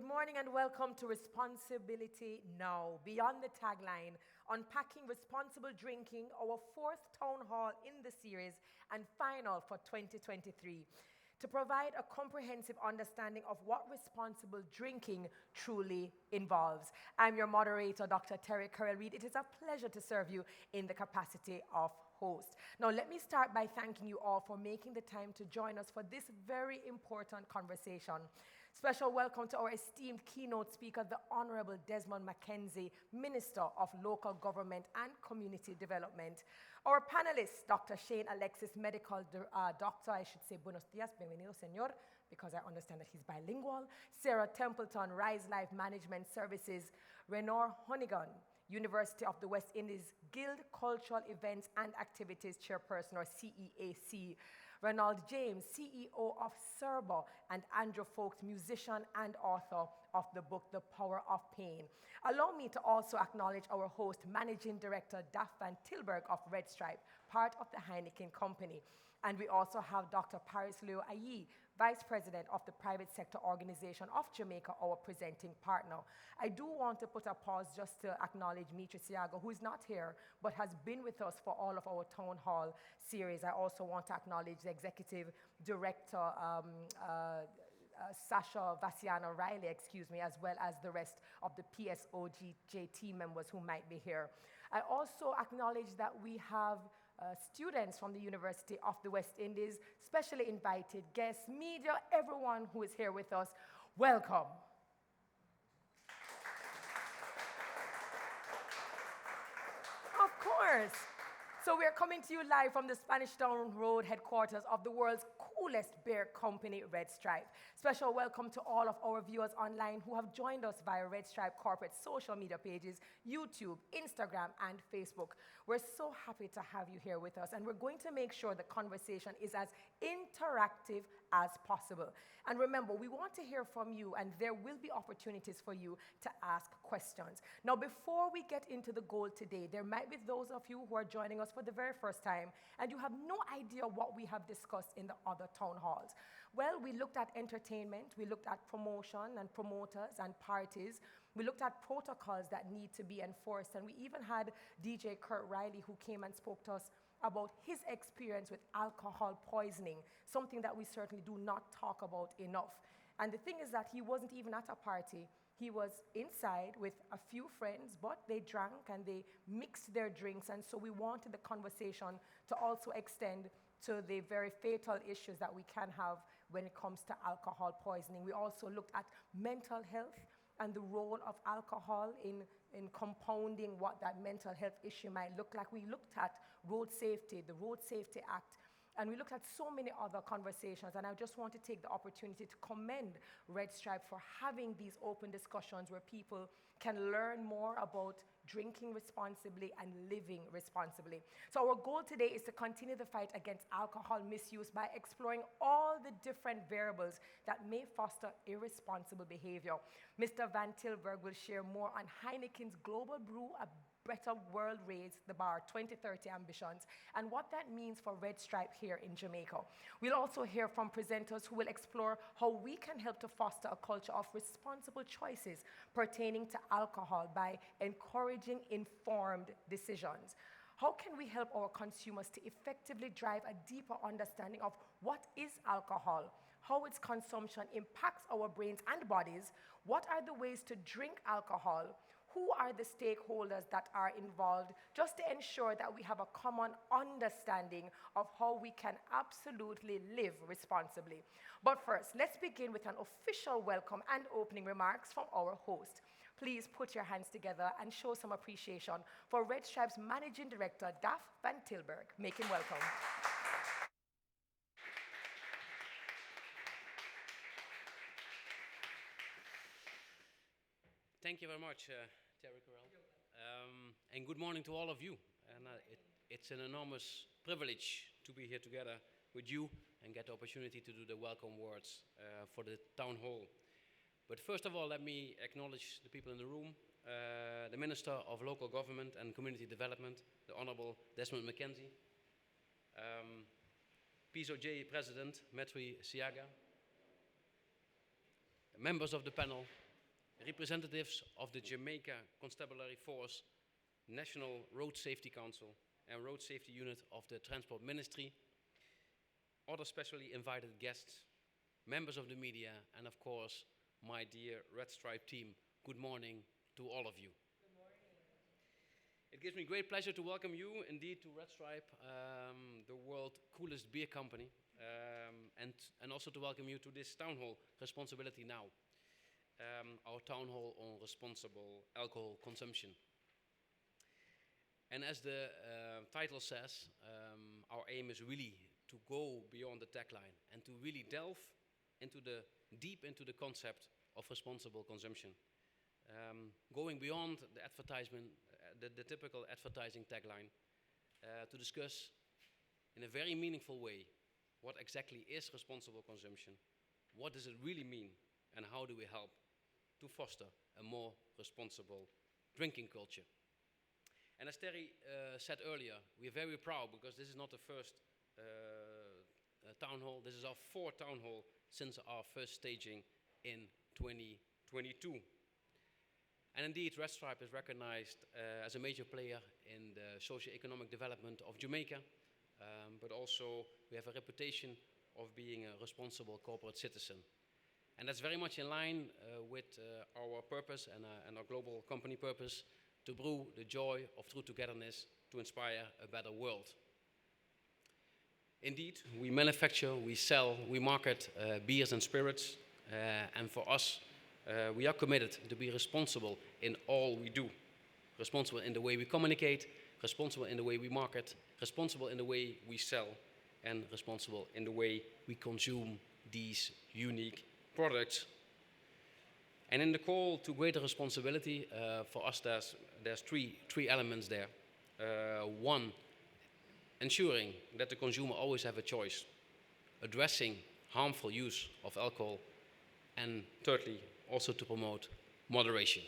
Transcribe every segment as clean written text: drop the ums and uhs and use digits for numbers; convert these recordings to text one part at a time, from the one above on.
morning and welcome to Responsibility Now. Beyond the tagline, unpacking responsible drinking, our fourth town hall in the series and final for 2023. To provide a comprehensive understanding of what responsible drinking truly involves. I'm your moderator, Dr. Terry Carrell-Reed. It is a pleasure to serve you in the capacity of host. Now, let me start by thanking you all for making the time to join us for this very important conversation. Special welcome to our esteemed keynote speaker, the Honorable Desmond Mackenzie, Minister of Local Government and Community Development. Our panelists, Dr. Shane Alexis, Medical Doctor, I should say, buenos dias, bienvenido, señor, because I understand that he's bilingual. Sarah Templeton, Rise Life Management Services. Renor Honigan, University of the West Indies Guild Cultural Events and Activities Chairperson, or CEAC. Ronald James, CEO of Serbo, and Andrew Folks, musician and author of the book, The Power of Pain. Allow me to also acknowledge our host, Managing Director Daph Van Tilburg of Red Stripe, part of the Heineken Company. And we also have Dr. Paris Leo Ayi, Vice President of the Private Sector Organization of Jamaica, our presenting partner. I do want to put a pause just to acknowledge Mitra Siago, who is not here, but has been with us for all of our Town Hall series. I also want to acknowledge the Executive Director, Sasha Vassiano Riley, as well as the rest of the PSOGJ team members who might be here. I also acknowledge that we have students from the University of the West Indies, specially invited guests, media, everyone who is here with us. Welcome. Of course. So we're coming to you live from the Spanish Town Road headquarters of the world's coolest beer company, Red Stripe. Special welcome to all of our viewers online who have joined us via Red Stripe corporate social media pages, YouTube, Instagram, and Facebook. We're so happy to have you here with us, and we're going to make sure the conversation is as interactive as possible. And remember, we want to hear from you, and there will be opportunities for you to ask questions. Now, before we get into the goal today, there might be those of you who are joining us for the very first time, and you have no idea what we have discussed in the other town halls. Well, we looked at entertainment, we looked at promotion and promoters and parties, we looked at protocols that need to be enforced, and we even had DJ Kurt Riley who came and spoke to us about his experience with alcohol poisoning, something that we certainly do not talk about enough. And the thing is that he wasn't even at a party. He was inside with a few friends, but they drank and they mixed their drinks, and so we wanted the conversation to also extend to the very fatal issues that we can have when it comes to alcohol poisoning. We also looked at mental health and the role of alcohol in compounding what that mental health issue might look like. We looked at road safety, the Road Safety Act, and we looked at so many other conversations, and I just want to take the opportunity to commend Red Stripe for having these open discussions where people can learn more about drinking responsibly and living responsibly. So our goal today is to continue the fight against alcohol misuse by exploring all the different variables that may foster irresponsible behavior. Mr. Van Tilburg will share more on Heineken's Global Brew, a Better World Raise the Bar 2030 ambitions and what that means for Red Stripe here in Jamaica. We'll also hear from presenters who will explore how we can help to foster a culture of responsible choices pertaining to alcohol by encouraging informed decisions. How can we help our consumers to effectively drive a deeper understanding of what is alcohol, how its consumption impacts our brains and bodies, what are the ways to drink alcohol, who are the stakeholders that are involved, just to ensure that we have a common understanding of how we can absolutely live responsibly. But first, let's begin with an official welcome and opening remarks from our host. Please put your hands together and show some appreciation for Red Stripe's Managing Director, Daph Van Tilburg. Make him welcome. Thank you very much, Terry Carrell. And good morning to all of you. And it's an enormous privilege to be here together with you and get the opportunity to do the welcome words for the town hall. But first of all, let me acknowledge the people in the room, the Minister of Local Government and Community Development, the Honorable Desmond Mackenzie, PSOJ President Metri Siaga, members of the panel, representatives of the Jamaica Constabulary Force, National Road Safety Council, and Road Safety Unit of the Transport Ministry, other specially invited guests, members of the media, and of course, my dear Red Stripe team. Good morning to all of you. Good morning. It gives me great pleasure to welcome you indeed to Red Stripe, the world's coolest beer company, and also to welcome you to this town hall, Responsability Now, our town hall on responsible alcohol consumption. And as the title says, our aim is really to go beyond the tagline and to really delve deep into the concept of responsible consumption. Going beyond the advertisement, the typical advertising tagline, to discuss in a very meaningful way what exactly is responsible consumption, what does it really mean, and how do we help to foster a more responsible drinking culture. And as Terry said earlier, we are very proud because this is not the first town hall. This is our fourth town hall since our first staging in 2022. And indeed, Red Stripe is recognized as a major player in the socio-economic development of Jamaica, but also we have a reputation of being a responsible corporate citizen. And that's very much in line with our purpose and our global company purpose, to brew the joy of true togetherness to inspire a better world. Indeed, we manufacture, we sell, we market beers and spirits, and for us, we are committed to be responsible in all we do. Responsible in the way we communicate, responsible in the way we market, responsible in the way we sell, and responsible in the way we consume these unique products. And in the call to greater responsibility, for us there's three elements there. One, ensuring that the consumer always have a choice, addressing harmful use of alcohol, and thirdly, also to promote moderation.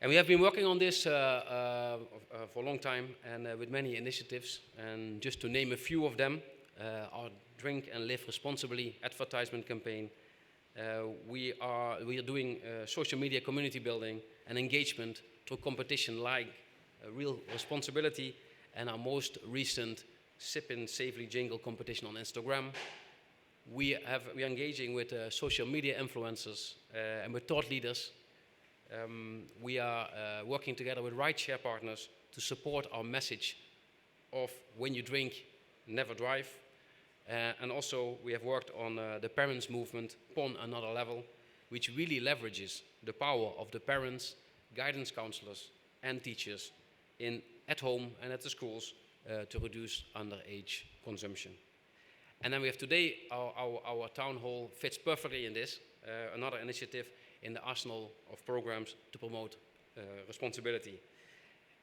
And we have been working on this for a long time and with many initiatives. And just to name a few of them, our Drink and Live Responsibly advertisement campaign. We are doing social media community building and engagement through competition like Real Responsibility and our most recent Sippin' Safely Jingle competition on Instagram. We are engaging with social media influencers and with thought leaders. We are working together with rideshare partners to support our message of when you drink, never drive. And also we have worked on the parents movement upon another level, which really leverages the power of the parents, guidance counselors, and teachers at home and at the schools to reduce underage consumption. And then we have today, our town hall fits perfectly in this, another initiative in the arsenal of programs to promote responsibility.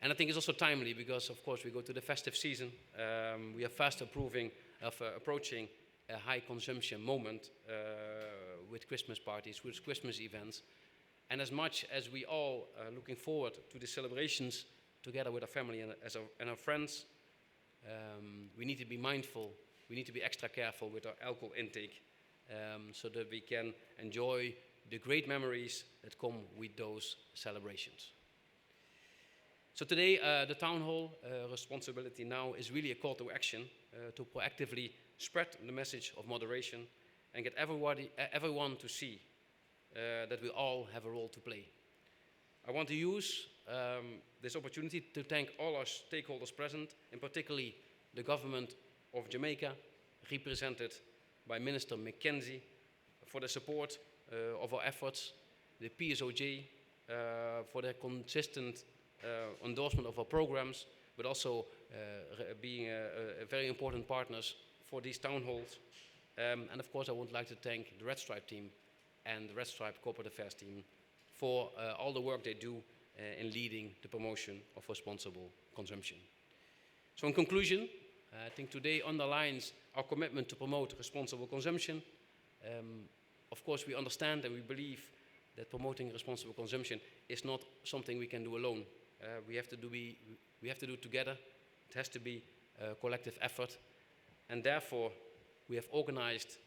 And I think it's also timely because, of course, we go to the festive season. We are fast approaching a high consumption moment with Christmas parties, with Christmas events. And as much as we all are looking forward to the celebrations together with our family and our friends, we need to be mindful, we need to be extra careful with our alcohol intake so that we can enjoy the great memories that come with those celebrations. So today, the Town Hall Responsibility Now is really a call to action to proactively spread the message of moderation and get everyone to see that we all have a role to play. I want to use this opportunity to thank all our stakeholders present, and particularly the government of Jamaica, represented by Minister Mackenzie, for the support of our efforts, the PSOJ for their consistent endorsement of our programs, but also being a very important partners for these town halls. And of course, I would like to thank the Red Stripe team and the Red Stripe Corporate Affairs team for all the work they do in leading the promotion of responsible consumption. So in conclusion, I think today underlines our commitment to promote responsible consumption. Of course, we understand and we believe that promoting responsible consumption is not something we can do alone. We have to do it together. It has to be a collective effort. And therefore, we have organized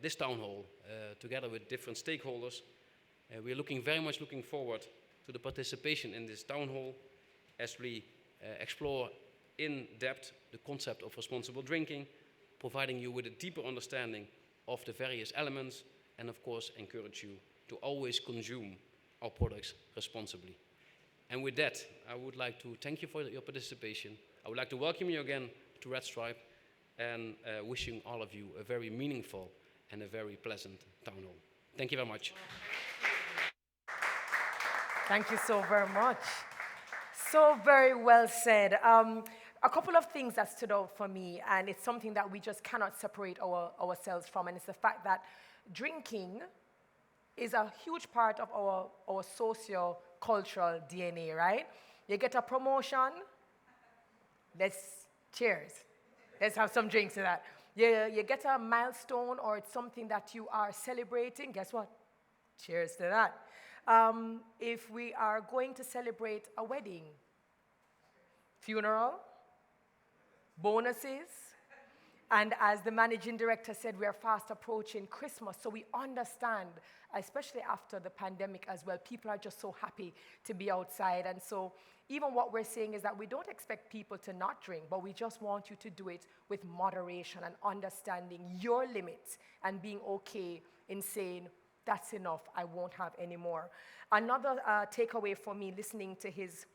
this town hall together with different stakeholders We are very much looking forward to the participation in this town hall as we explore in depth the concept of responsible drinking, providing you with a deeper understanding of the various elements, and of course encourage you to always consume our products responsibly. And with that, I would like to thank you for your participation. I would like to welcome you again to Red Stripe, and wishing all of you a very meaningful and a very pleasant town hall. Thank you very much. Thank you so very much. So very well said. A couple of things that stood out for me, and it's something that we just cannot separate ourselves from, and it's the fact that drinking is a huge part of our socio-cultural DNA, right? You get a promotion, let's cheers. Let's have some drinks to that. You get a milestone or it's something that you are celebrating, guess what? Cheers to that. If we are going to celebrate a wedding, funeral, bonuses, and as the managing director said, we are fast approaching Christmas, so we understand, especially after the pandemic as well, people are just so happy to be outside. And so even what we're saying is that we don't expect people to not drink, but we just want you to do it with moderation and understanding your limits and being okay in saying, that's enough, I won't have any more. Another takeaway for me listening to his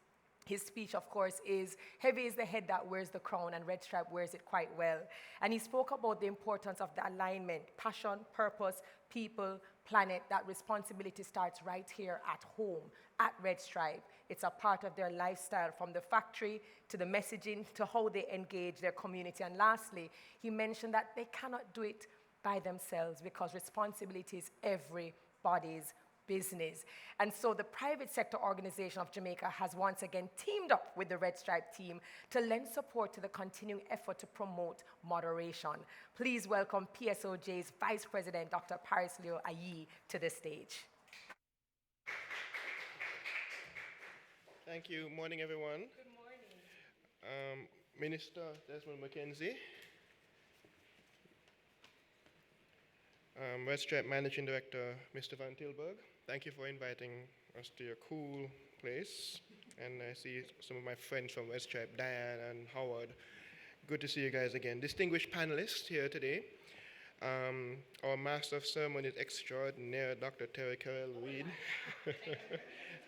speech, of course, is heavy is the head that wears the crown, and Red Stripe wears it quite well. And he spoke about the importance of the alignment, passion, purpose, people, planet. That responsibility starts right here at home, at Red Stripe. It's a part of their lifestyle, from the factory to the messaging to how they engage their community. And lastly, he mentioned that they cannot do it by themselves because responsibility is everybody's business. And so the private sector organization of Jamaica has once again teamed up with the Red Stripe team to lend support to the continuing effort to promote moderation. Please welcome PSOJ's Vice President, Dr. Paris Leo Ayi, to the stage. Thank you. Morning, everyone. Good morning. Minister Desmond McKenzie, Red Stripe Managing Director, Mr. Van Tilburg, thank you for inviting us to your cool place. And I see some of my friends from Red Stripe, Diane and Howard. Good to see you guys again. Distinguished panelists here today. Our Master of Ceremonies extraordinaire, Dr. Terry Carell Reed.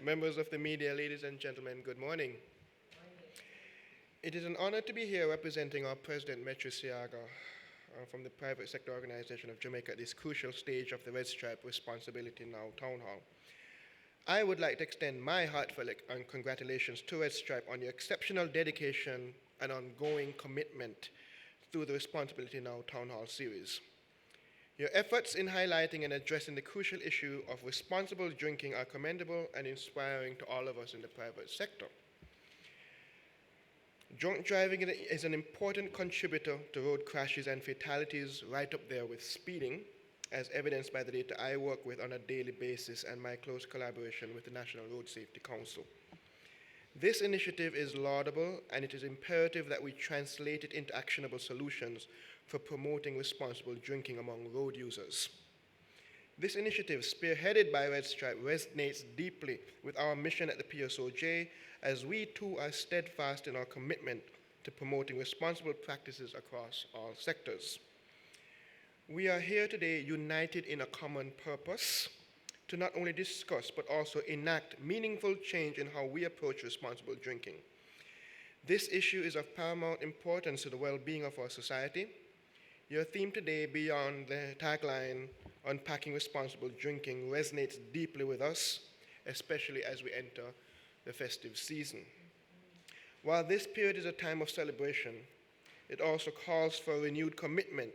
Members of the media, ladies and gentlemen, good morning. It is an honor to be here representing our President, Metro Siaga, from the private sector organization of Jamaica at this crucial stage of the Red Stripe Responibility Now Town Hall. I would like to extend my heartfelt congratulations to Red Stripe on your exceptional dedication and ongoing commitment through the Responibility Now Town Hall series. Your efforts in highlighting and addressing the crucial issue of responsible drinking are commendable and inspiring to all of us in the private sector. Drunk driving is an important contributor to road crashes and fatalities, right up there with speeding, as evidenced by the data I work with on a daily basis and my close collaboration with the National Road Safety Council. This initiative is laudable, and it is imperative that we translate it into actionable solutions for promoting responsible drinking among road users. This initiative, spearheaded by Red Stripe, resonates deeply with our mission at the PSOJ, as we too are steadfast in our commitment to promoting responsible practices across all sectors. We are here today united in a common purpose to not only discuss but also enact meaningful change in how we approach responsible drinking. This issue is of paramount importance to the well-being of our society. Your theme today, beyond the tagline, Unpacking Responsible Drinking, resonates deeply with us, especially as we enter the festive season. While this period is a time of celebration, it also calls for a renewed commitment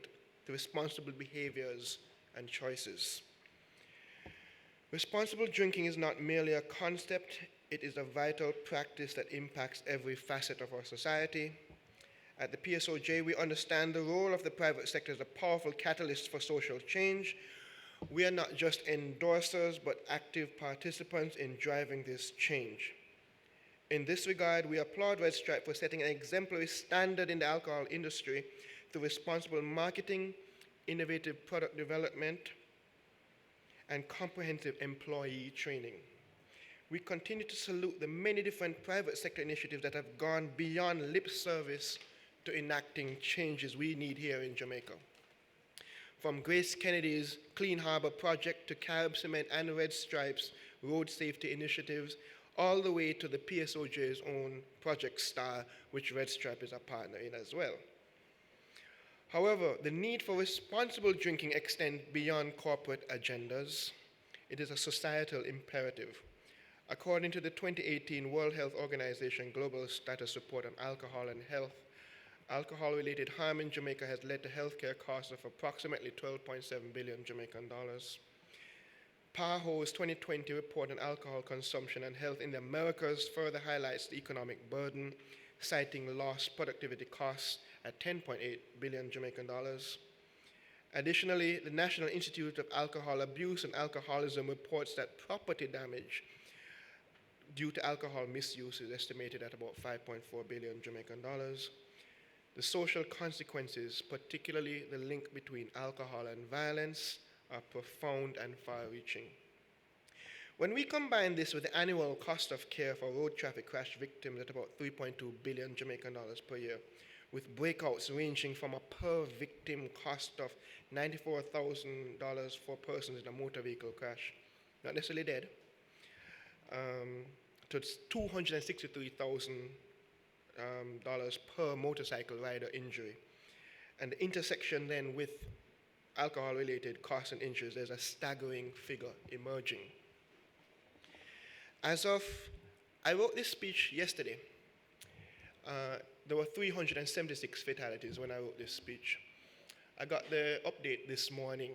to responsible behaviors and choices. Responsible drinking is not merely a concept, it is a vital practice that impacts every facet of our society. At the PSOJ, we understand the role of the private sector as a powerful catalyst for social change. We are not just endorsers, but active participants in driving this change. In this regard, we applaud Red Stripe for setting an exemplary standard in the alcohol industry through responsible marketing, innovative product development, and comprehensive employee training. We continue to salute the many different private sector initiatives that have gone beyond lip service to enacting changes we need here in Jamaica. From Grace Kennedy's Clean Harbor Project to Carib Cement and Red Stripes road safety initiatives, all the way to the PSOJ's own Project STAR, which Red Stripe is a partner in as well. However, the need for responsible drinking extends beyond corporate agendas. It is a societal imperative. According to the 2018 World Health Organization Global Status Report on Alcohol and Health, alcohol-related harm in Jamaica has led to healthcare costs of approximately 12.7 billion Jamaican dollars. PAHO's 2020 report on alcohol consumption and health in the Americas further highlights the economic burden, citing lost productivity costs at 10.8 billion Jamaican dollars. Additionally, the National Institute of Alcohol Abuse and Alcoholism reports that property damage due to alcohol misuse is estimated at about 5.4 billion Jamaican dollars. The social consequences, particularly the link between alcohol and violence, are profound and far-reaching. When we combine this with the annual cost of care for road traffic crash victims at about 3.2 billion Jamaican dollars per year, with breakouts ranging from a per victim cost of $94,000 for persons in a motor vehicle crash, not necessarily dead, to $263,000 per motorcycle rider injury. And the intersection then with alcohol-related costs and injuries, there's a staggering figure emerging. I wrote this speech yesterday. There were 376 fatalities when I wrote this speech. I got the update this morning.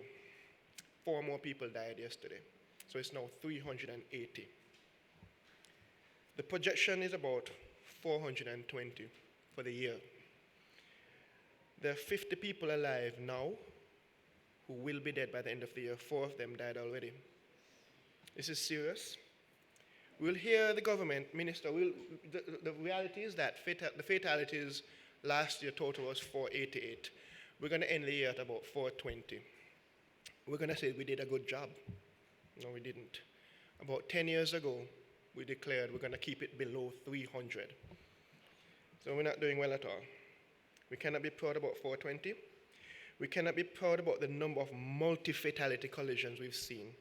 4 more people died yesterday. So it's now 380. The projection is about 420 for the year. There are 50 people alive now who will be dead by the end of the year. 4 of them died already. This is serious. We'll hear the government minister. The reality is that the fatalities last year total was 488. We're going to end the year at about 420. We're going to say we did a good job. No, we didn't. About 10 years ago, we declared we're going to keep it below 300. So we're not doing well at all. We cannot be proud about 420. We cannot be proud about the number of multi-fatality collisions we've seen.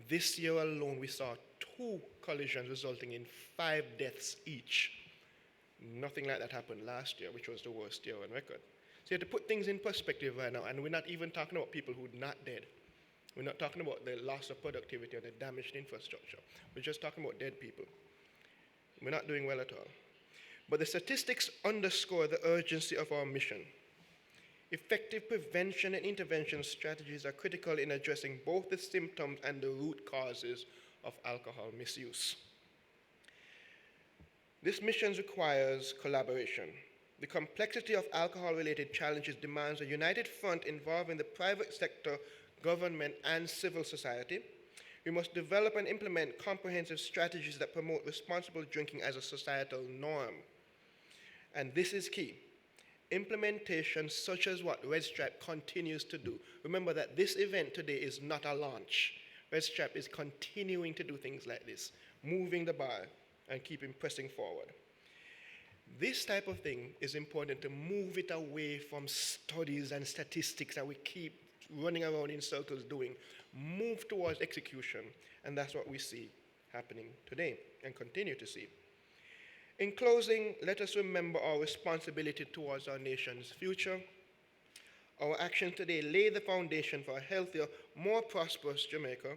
This year alone, we saw 2 collisions resulting in 5 deaths each. Nothing like that happened last year, which was the worst year on record. So you have to put things in perspective right now, and we're not even talking about people who are not dead. We're not talking about the loss of productivity or the damaged infrastructure. We're just talking about dead people. We're not doing well at all. But the statistics underscore the urgency of our mission. Effective prevention and intervention strategies are critical in addressing both the symptoms and the root causes of alcohol misuse. This mission requires collaboration. The complexity of alcohol-related challenges demands a united front involving the private sector, government, and civil society. We must develop and implement comprehensive strategies that promote responsible drinking as a societal norm. And this is key. Implementation such as what Red Stripe continues to do. Remember that this event today is not a launch. Red Stripe is continuing to do things like this, moving the bar and keeping pressing forward. This type of thing is important to move it away from studies and statistics that we keep running around in circles doing. Move towards execution, and that's what we see happening today and continue to see. In closing, let us remember our responsibility towards our nation's future. Our actions today lay the foundation for a healthier, more prosperous Jamaica.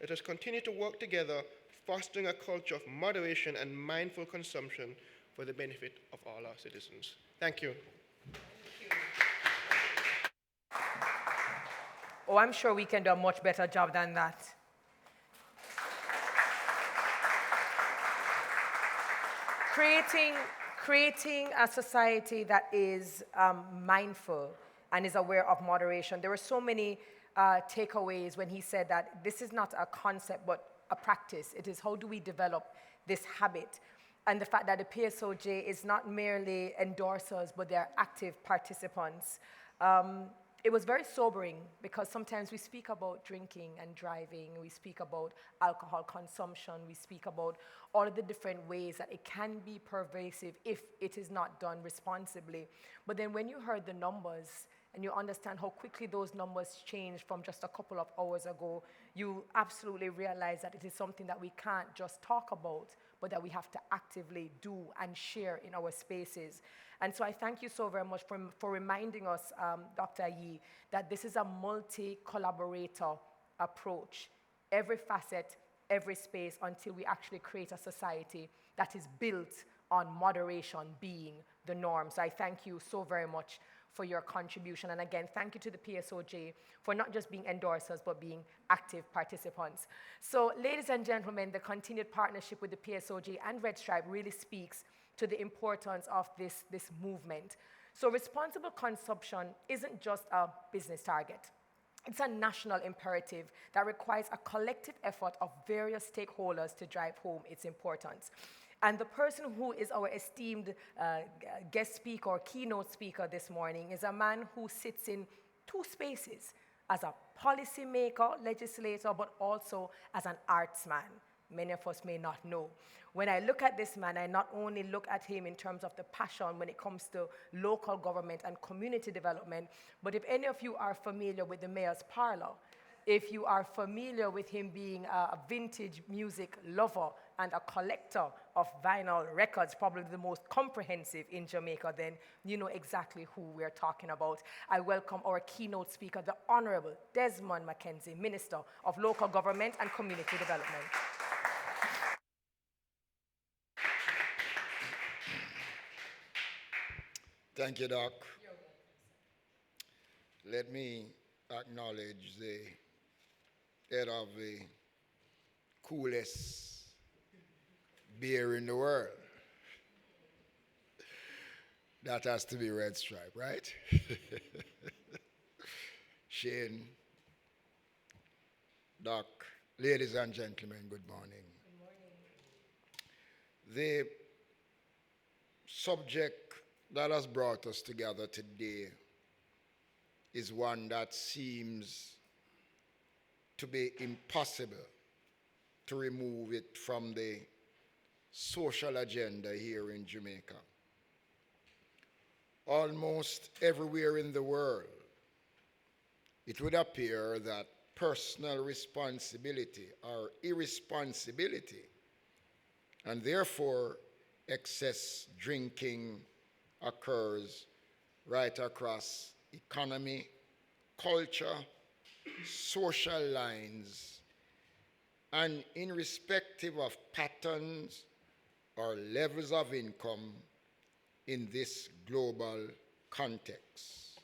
Let us continue to work together, fostering a culture of moderation and mindful consumption for the benefit of all our citizens. Thank you. Oh, I'm sure we can do a much better job than that. Creating a society that is mindful and is aware of moderation. There were so many takeaways when he said that this is not a concept but a practice. It is how do we develop this habit. And the fact that the PSOJ is not merely endorsers, but they're active participants. it was very sobering because sometimes we speak about drinking and driving, we speak about alcohol consumption, we speak about all of the different ways that it can be pervasive if it is not done responsibly. But then when you heard the numbers and you understand how quickly those numbers changed from just a couple of hours ago, you absolutely realize that it is something that we can't just talk about, but that we have to actively do and share in our spaces. And so I thank you so very much for reminding us, Dr. Yi, that this is a multi-collaborator approach. Every facet, every space, until we actually create a society that is built on moderation being the norm. So I thank you so very much for your contribution. And again, thank you to the PSOJ for not just being endorsers, but being active participants. So ladies and gentlemen, the continued partnership with the PSOJ and Red Stripe really speaks to the importance of this movement. So responsible consumption isn't just a business target. It's a national imperative that requires a collective effort of various stakeholders to drive home its importance. And the person who is our esteemed guest speaker or keynote speaker this morning is a man who sits in two spaces, as a policymaker, legislator, but also as an artsman. Many of us may not know. When I look at this man, I not only look at him in terms of the passion when it comes to local government and community development, but if any of you are familiar with the Mayor's Parlor, if you are familiar with him being a vintage music lover and a collector of vinyl records, probably the most comprehensive in Jamaica, then you know exactly who we're talking about. I welcome our keynote speaker, the Honorable Desmond Mackenzie, Minister of Local Government and Community Development. Thank you, Doc. Let me acknowledge the head of the coolest beer in the world. That has to be Red Stripe, right? Shane, Doc, ladies and gentlemen, good morning. Good morning. The subject that has brought us together today is one that seems to be impossible to remove it from the social agenda here in Jamaica. Almost everywhere in the world, it would appear that personal responsibility or irresponsibility, and therefore excess drinking, occurs right across economy, culture, social lines, and irrespective of patterns or levels of income in this global context.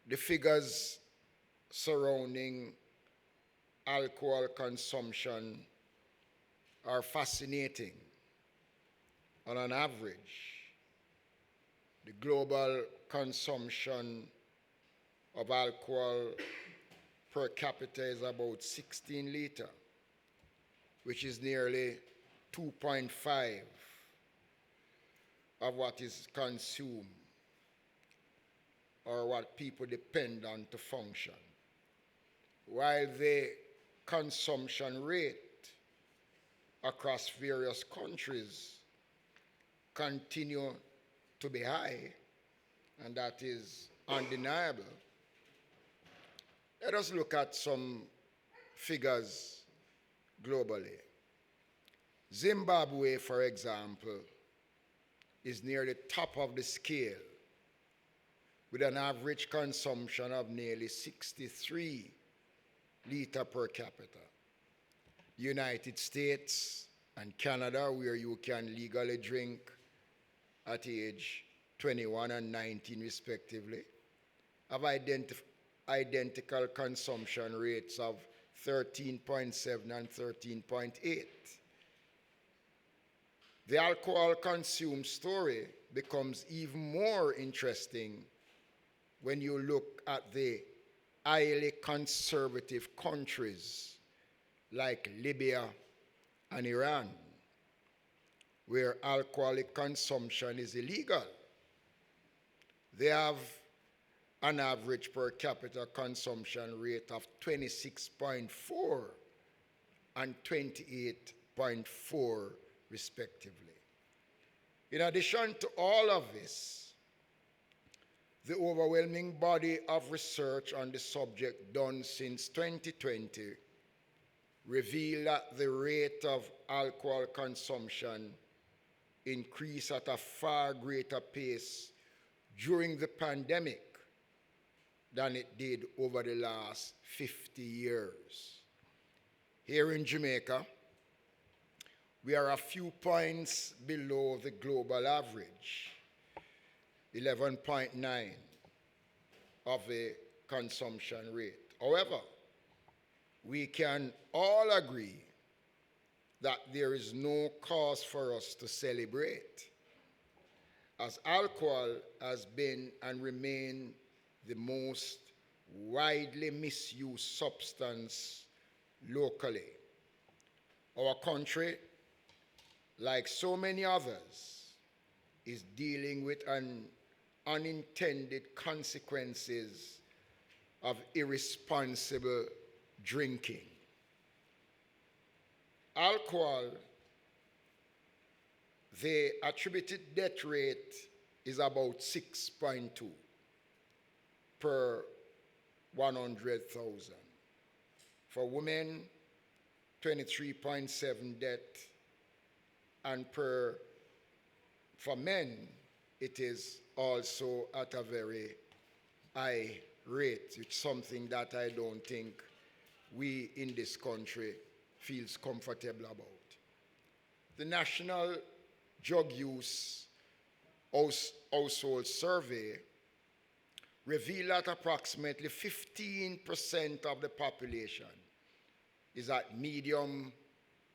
The figures surrounding alcohol consumption are fascinating. On an average, the global consumption of alcohol per capita is about 16 liters, which is nearly 2.5 of what is consumed or what people depend on to function. While the consumption rate across various countries continue to be high, and that is undeniable. Let us look at some figures globally. Zimbabwe, for example, is near the top of the scale with an average consumption of nearly 63 liters per capita. United States and Canada, where you can legally drink at age 21 and 19 respectively, have identical consumption rates of 13.7 and 13.8. The alcohol consumed story becomes even more interesting when you look at the highly conservative countries like Libya and Iran, where alcoholic consumption is illegal. They have an average per capita consumption rate of 26.4 and 28.4 respectively. In addition to all of this, the overwhelming body of research on the subject done since 2020 revealed that the rate of alcohol consumption increased at a far greater pace during the pandemic than it did over the last 50 years. Here in Jamaica, we are a few points below the global average, 11.9 of the consumption rate. However, we can all agree that there is no cause for us to celebrate, as alcohol has been and remains the most widely misused substance locally. Our country, like so many others, is dealing with an unintended consequences of irresponsible drinking. Alcohol, the attributed death rate is about 6.2 per 100,000. For women, 23.7 death, and for men, it is also at a very high rate. It's something that I don't think we in this country feels comfortable about. The National Drug Use Household Survey revealed that approximately 15% of the population is at medium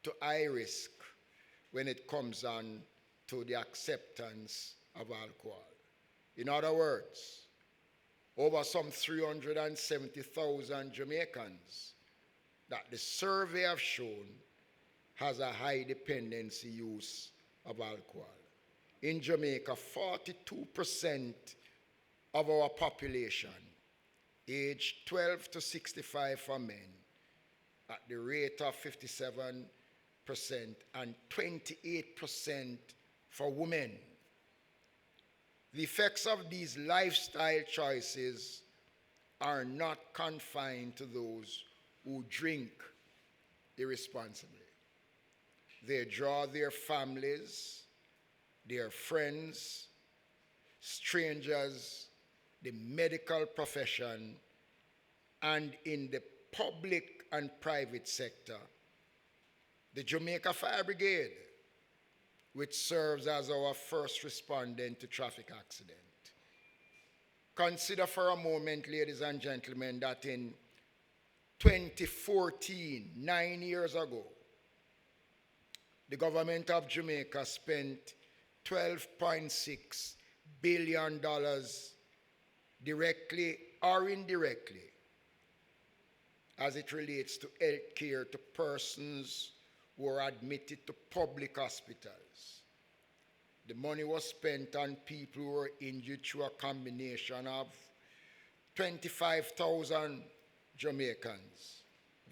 to high risk when it comes on to the acceptance of alcohol. In other words, over some 370,000 Jamaicans that the survey have shown has a high dependency use of alcohol. In Jamaica, 42% of our population, aged 12 to 65 for men, at the rate of 57%, and 28% for women. The effects of these lifestyle choices are not confined to those who drink irresponsibly. They draw their families, their friends, strangers, the medical profession, and in the public and private sector, the Jamaica Fire Brigade, which serves as our first respondent to traffic accident. Consider for a moment, ladies and gentlemen, that in 2014, 9 years ago, the government of Jamaica spent $12.6 billion directly or indirectly as it relates to health care to persons who are admitted to public hospitals. The money was spent on people who were injured through a combination of 25,000 Jamaicans,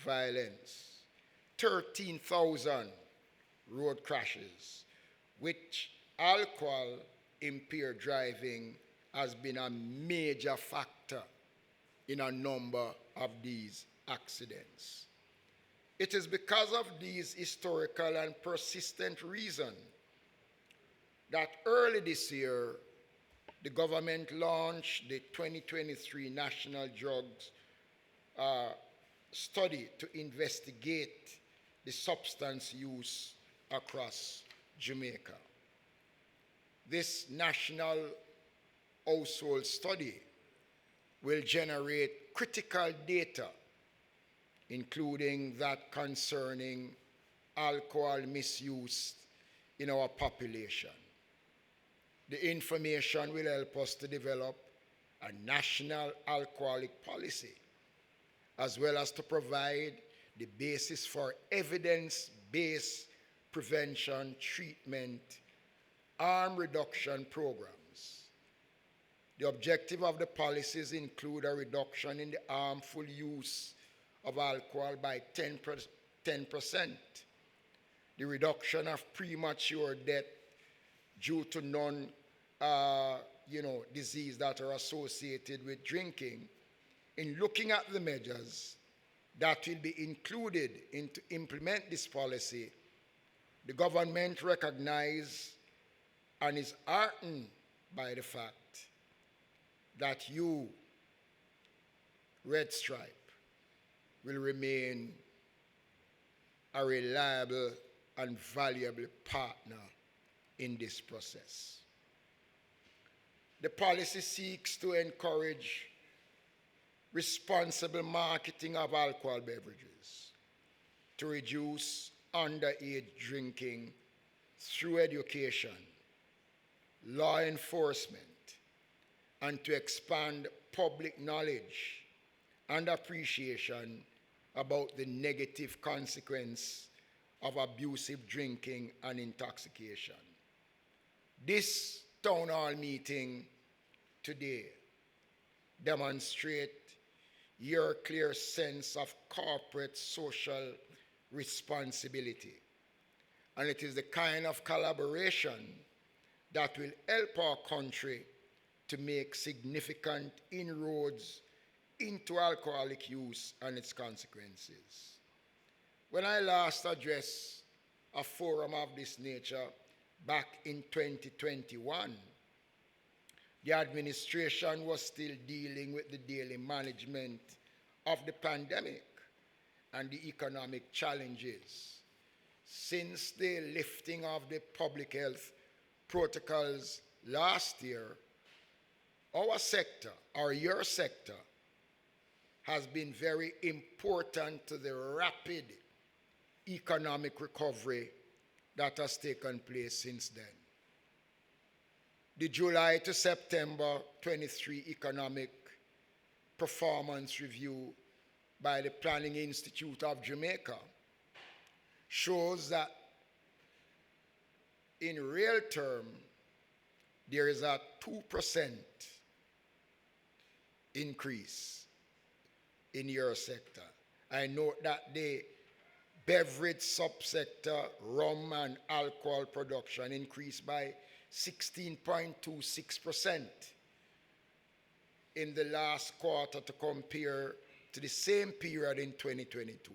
violence, 13,000 road crashes, which alcohol impaired driving has been a major factor in a number of these accidents. It is because of these historical and persistent reasons that early this year, the government launched the 2023 National Drugs Study to investigate the substance use across Jamaica. This national household study will generate critical data, including that concerning alcohol misuse in our population. The information will help us to develop a national alcoholic policy, as well as to provide the basis for evidence-based prevention, treatment, harm reduction programs. The objective of the policies include a reduction in the harmful use of alcohol by 10%, the reduction of premature death due to disease that are associated with drinking. In looking at the measures that will be included in to implement this policy, the government recognizes and is heartened by the fact that you, Red Stripe, will remain a reliable and valuable partner in this process. The policy seeks to encourage responsible marketing of alcohol beverages, to reduce underage drinking through education, law enforcement, and to expand public knowledge and appreciation about the negative consequence of abusive drinking and intoxication. This town hall meeting today demonstrates your clear sense of corporate social responsibility. And it is the kind of collaboration that will help our country to make significant inroads into alcoholic use and its consequences. When I last addressed a forum of this nature back in 2021, the administration was still dealing with the daily management of the pandemic and the economic challenges. Since the lifting of the public health protocols last year, our sector, or your sector, has been very important to the rapid economic recovery that has taken place since then. The July to September 23 Economic Performance Review by the Planning Institute of Jamaica shows that in real terms, there is a 2% increase in your sector. I note that the beverage subsector, rum and alcohol production increased by 16.26% in the last quarter to compare to the same period in 2022.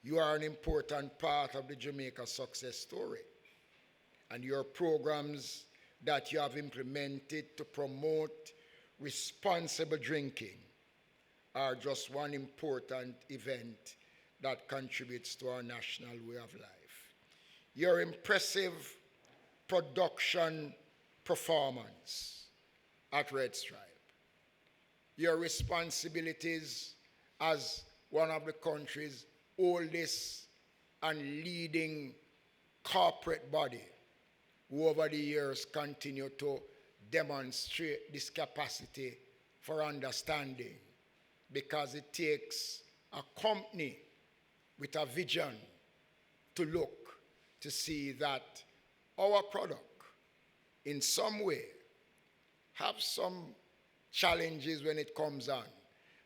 You are an important part of the Jamaica success story, and your programs that you have implemented to promote responsible drinking are just one important event that contributes to our national way of life. Your impressive production performance at Red Stripe, your responsibilities as one of the country's oldest and leading corporate body, who over the years continue to demonstrate this capacity for understanding, because it takes a company with a vision to look to see that our product in some way have some challenges when it comes on,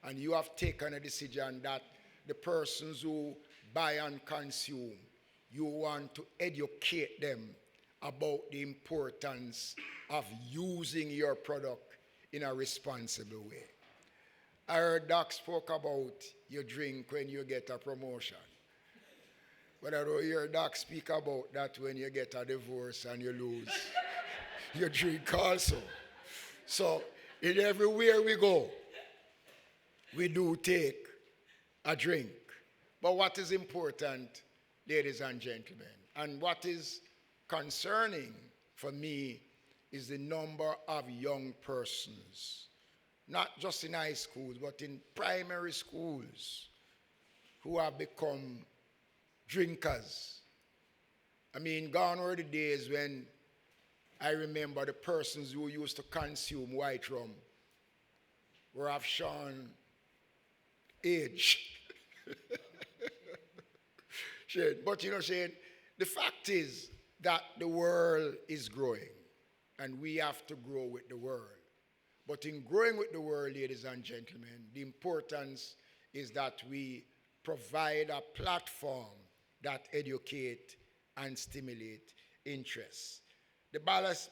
and you have taken a decision that the persons who buy and consume, you want to educate them about the importance of using your product in a responsible way. I heard Doc spoke about you drink when you get a promotion. But I don't hear Doc speak about that when you get a divorce and you lose. You drink also. So in everywhere we go, we do take a drink. But what is important, ladies and gentlemen, and what is concerning for me is the number of young persons, not just in high schools, but in primary schools, who have become drinkers. I mean, gone were the days when I remember the persons who used to consume white rum were of shown age. But you know, Shane, the fact is that the world is growing, and we have to grow with the world. But in growing with the world, ladies and gentlemen, the importance is that we provide a platform that educate and stimulate interest. The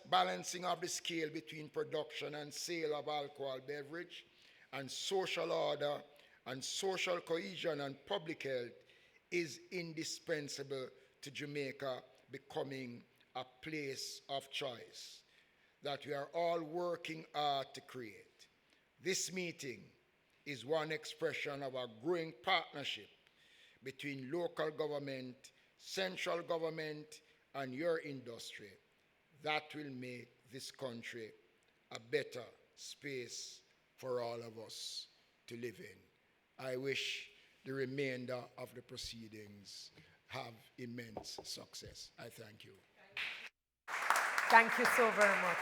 balancing of the scale between production and sale of alcohol beverage and social order and social cohesion and public health is indispensable to Jamaica becoming a place of choice that we are all working hard to create. This meeting is one expression of a growing partnership between local government, central government, and your industry that will make this country a better space for all of us to live in. I wish the remainder of the proceedings have immense success. I thank you. Thank you so very much.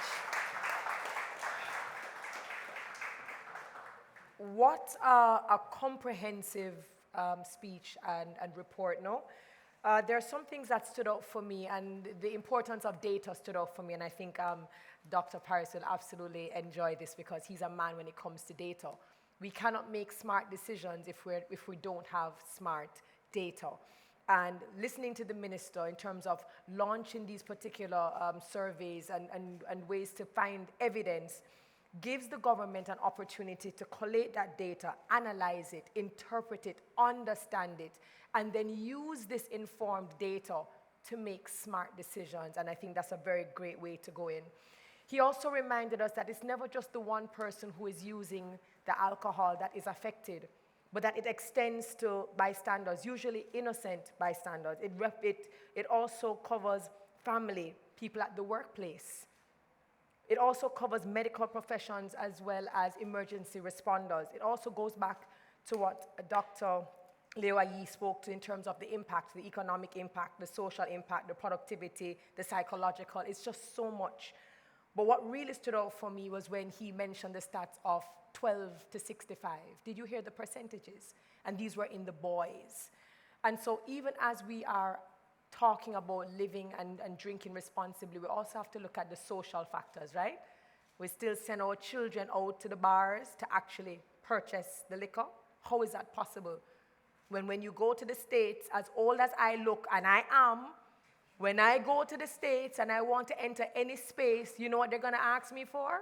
What a comprehensive speech and report, no? There are some things that stood out for me, and the importance of data stood out for me, and I think Dr. Paris will absolutely enjoy this because he's a man when it comes to data. We cannot make smart decisions if we don't have smart data. And listening to the minister in terms of launching these particular surveys and ways to find evidence gives the government an opportunity to collate that data, analyze it, interpret it, understand it, and then use this informed data to make smart decisions. And I think that's a very great way to go in. He also reminded us that it's never just the one person who is using the alcohol that is affected, but that it extends to bystanders, usually innocent bystanders. It also covers family, people at the workplace. It also covers medical professions as well as emergency responders. It also goes back to what Dr. Leo Yi spoke to in terms of the impact, the economic impact, the social impact, the productivity, the psychological. It's just so much. But what really stood out for me was when he mentioned the stats of 12 to 65. Did you hear the percentages? And these were in the boys. And so even as we are talking about living and drinking responsibly, we also have to look at the social factors, right? We still send our children out to the bars to actually purchase the liquor. How is that possible? When you go to the States, as old as I look, and I am, when I go to the States and I want to enter any space, you know what they're going to ask me for?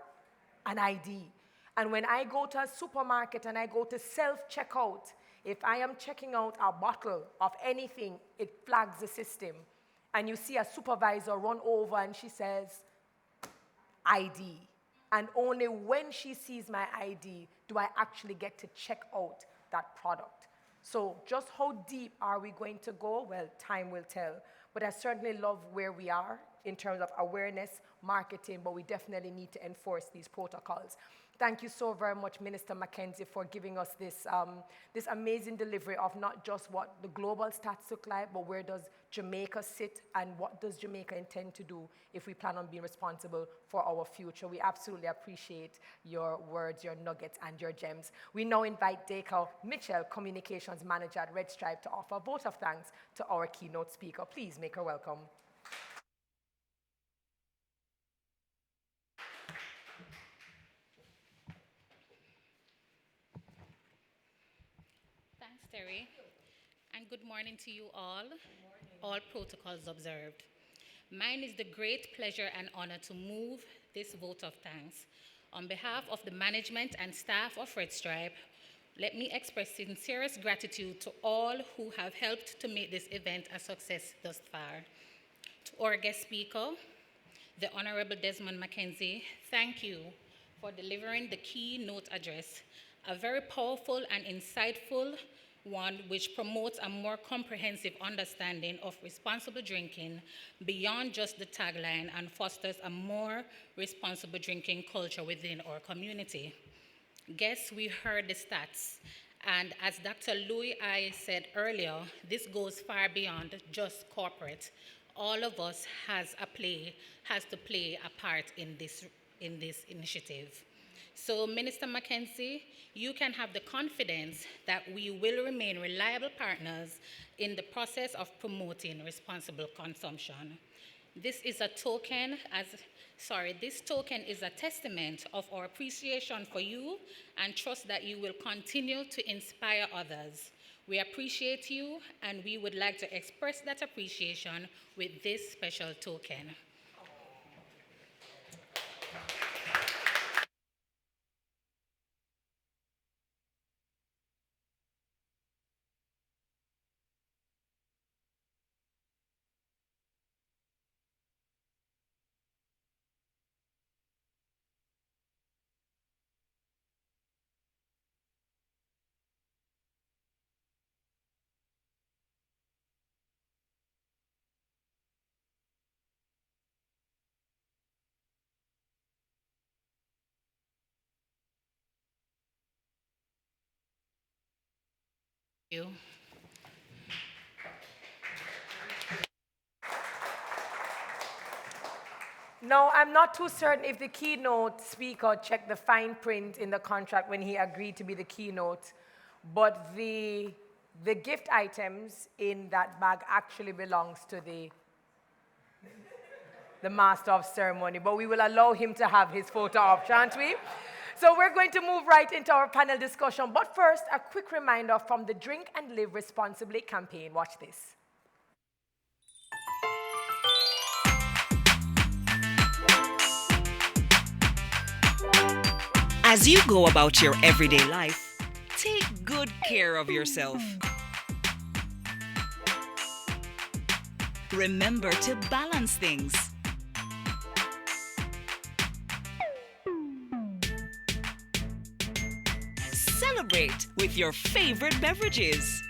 An ID. And when I go to a supermarket and I go to self-checkout, if I am checking out a bottle of anything, it flags the system. And you see a supervisor run over and she says, ID. And only when she sees my ID do I actually get to check out that product. So just how deep are we going to go? Well, time will tell. But I certainly love where we are in terms of awareness, marketing, but we definitely need to enforce these protocols. Thank you so very much, Minister Mackenzie, for giving us this, this amazing delivery of not just what the global stats look like, but where does Jamaica sit and what does Jamaica intend to do if we plan on being responsible for our future. We absolutely appreciate your words, your nuggets, and your gems. We now invite Dacre Mitchell, Communications Manager at Red Stripe, to offer a vote of thanks to our keynote speaker. Please make her welcome. Thanks, Terry. And good morning to you all protocols observed. Mine is the great pleasure and honor to move this vote of thanks. On behalf of the management and staff of Red Stripe, let me express sincerest gratitude to all who have helped to make this event a success thus far. To our guest speaker, the Honorable Desmond Mackenzie, thank you for delivering the keynote address, a very powerful and insightful one which promotes a more comprehensive understanding of responsible drinking beyond just the tagline and fosters a more responsible drinking culture within our community. Guests, we heard the stats, and as Dr. Louis I said earlier, this goes far beyond just corporate. All of us has to play a part in this initiative. So, Minister Mackenzie, you can have the confidence that we will remain reliable partners in the process of promoting responsible consumption. This token is a testament of our appreciation for you and trust that you will continue to inspire others. We appreciate you, and we would like to express that appreciation with this special token. Thank you. Now, I'm not too certain if the keynote speaker checked the fine print in the contract when he agreed to be the keynote, but the gift items in that bag actually belongs to the master of ceremony, but we will allow him to have his photo op, shan't we? So we're going to move right into our panel discussion, but first, a quick reminder from the Drink and Live Responsibly campaign. Watch this. As you go about your everyday life, take good care of yourself. Remember to balance things. Celebrate with your favorite beverages.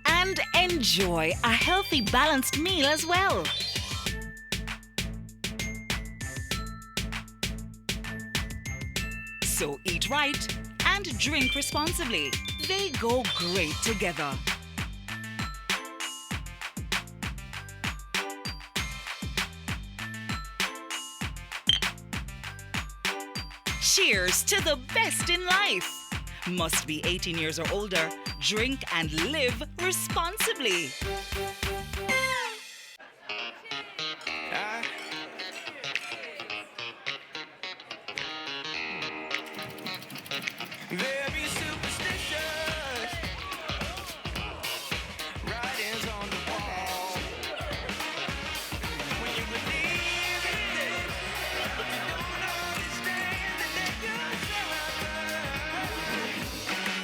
And enjoy a healthy, balanced meal as well. So eat right and drink responsibly. They go great together. Cheers to the best in life. Must be 18 years or older. Drink and live responsibly. Very superstitious writings on the wall. When you believe in this, but you don't understand that they could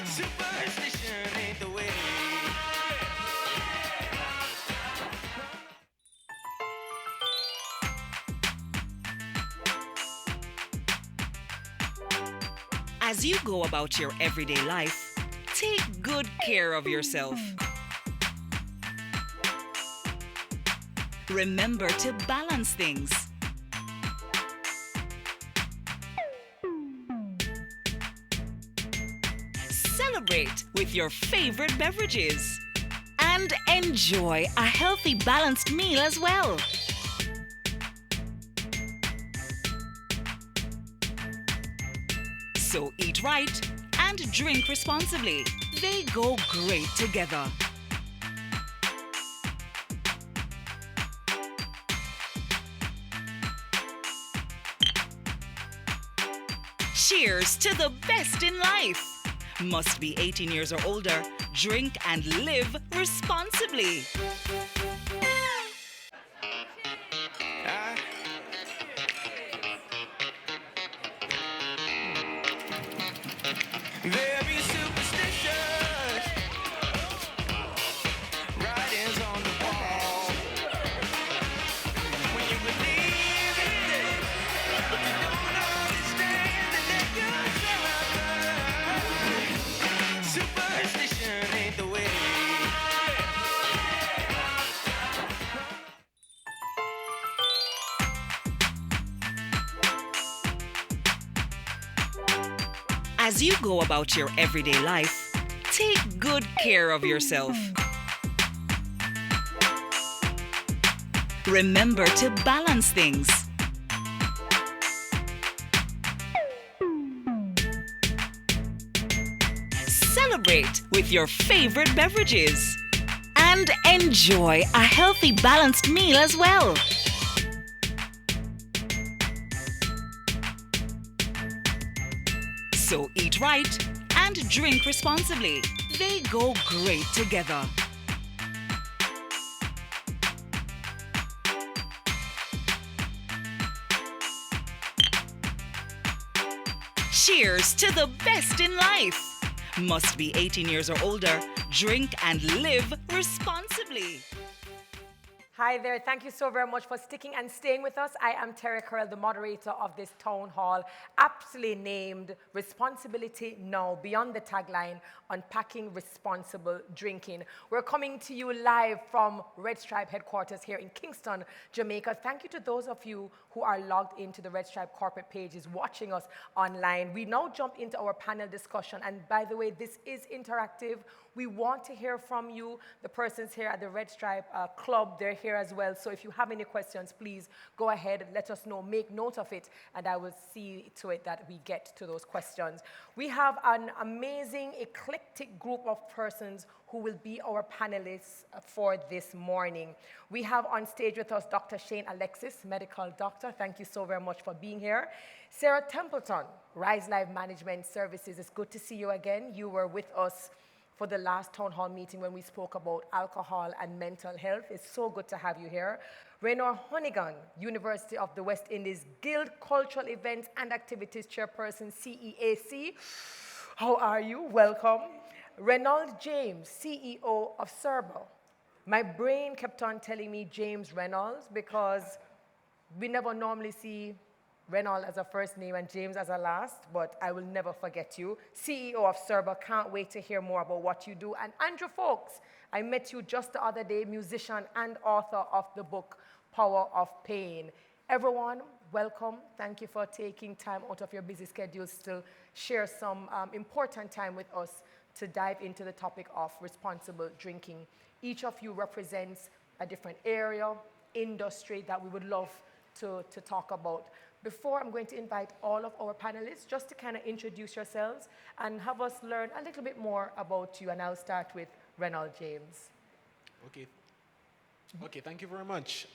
superstition ain't the way. As you go about your everyday life, take good care of yourself. Remember to balance things. Celebrate with your favorite beverages. And enjoy a healthy, balanced meal as well. So eat right and drink responsibly. They go great together. Cheers to the best in life. Must be 18 years or older. Drink and live responsibly. Very superstitious writings on the wall. When you believe in this, but you don't understand that they could superstition ain't the way. As you go about your everyday life, take good care of yourself. Remember to balance things. Celebrate with your favorite beverages. And enjoy a healthy, balanced meal as well. So eat right and drink responsibly. They go great together. Cheers to the best in life. Must be 18 years or older. Drink and live responsibly. Hi there. Thank you so very much for sticking and staying with us. I am Terry Curl, the moderator of this town hall, aptly named Responsibility Now, beyond the tagline, Unpacking Responsible Drinking. We're coming to you live from Red Stripe headquarters here in Kingston, Jamaica. Thank you to those of you who are logged into the Red Stripe corporate pages watching us online. We now jump into our panel discussion. And by the way, this is interactive. We want to hear from you. The persons here at the Red Stripe Club, they're here as well. So if you have any questions, please go ahead, let us know, make note of it, and I will see to it that we get to those questions. We have an amazing, eclectic group of persons who will be our panelists for this morning. We have on stage with us Dr. Shane Alexis, medical doctor. Thank you so very much for being here. Sarah Templeton, Rise Life Management Services. It's good to see you again. You were with us for the last town hall meeting when we spoke about alcohol and mental health. It's so good to have you here. Raynor Honeygan, University of the West Indies Guild Cultural Events and Activities Chairperson, CEAC. How are you? Welcome. Reynold James, CEO of Serbo. My brain kept on telling me James Reynolds because we never normally see Reynolds as a first name and James as a last, but I will never forget you. CEO of Serbo, can't wait to hear more about what you do. And Andrew Folks, I met you just the other day, musician and author of the book, Power of Pain. Everyone, welcome. Thank you for taking time out of your busy schedules to share some important time with us to dive into the topic of responsible drinking. Each of you represents a different area, industry that we would love to talk about. Before, I'm going to invite all of our panelists just to kind of introduce yourselves and have us learn a little bit more about you. And I'll start with Reynold James. Okay, thank you very much.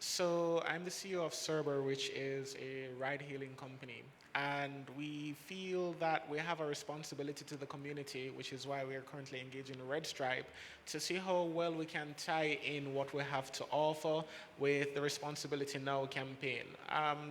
So I'm the CEO of Serbo, which is a ride-hailing company. And we feel that we have a responsibility to the community, which is why we are currently engaging Red Stripe, to see how well we can tie in what we have to offer with the Responsibility Now campaign.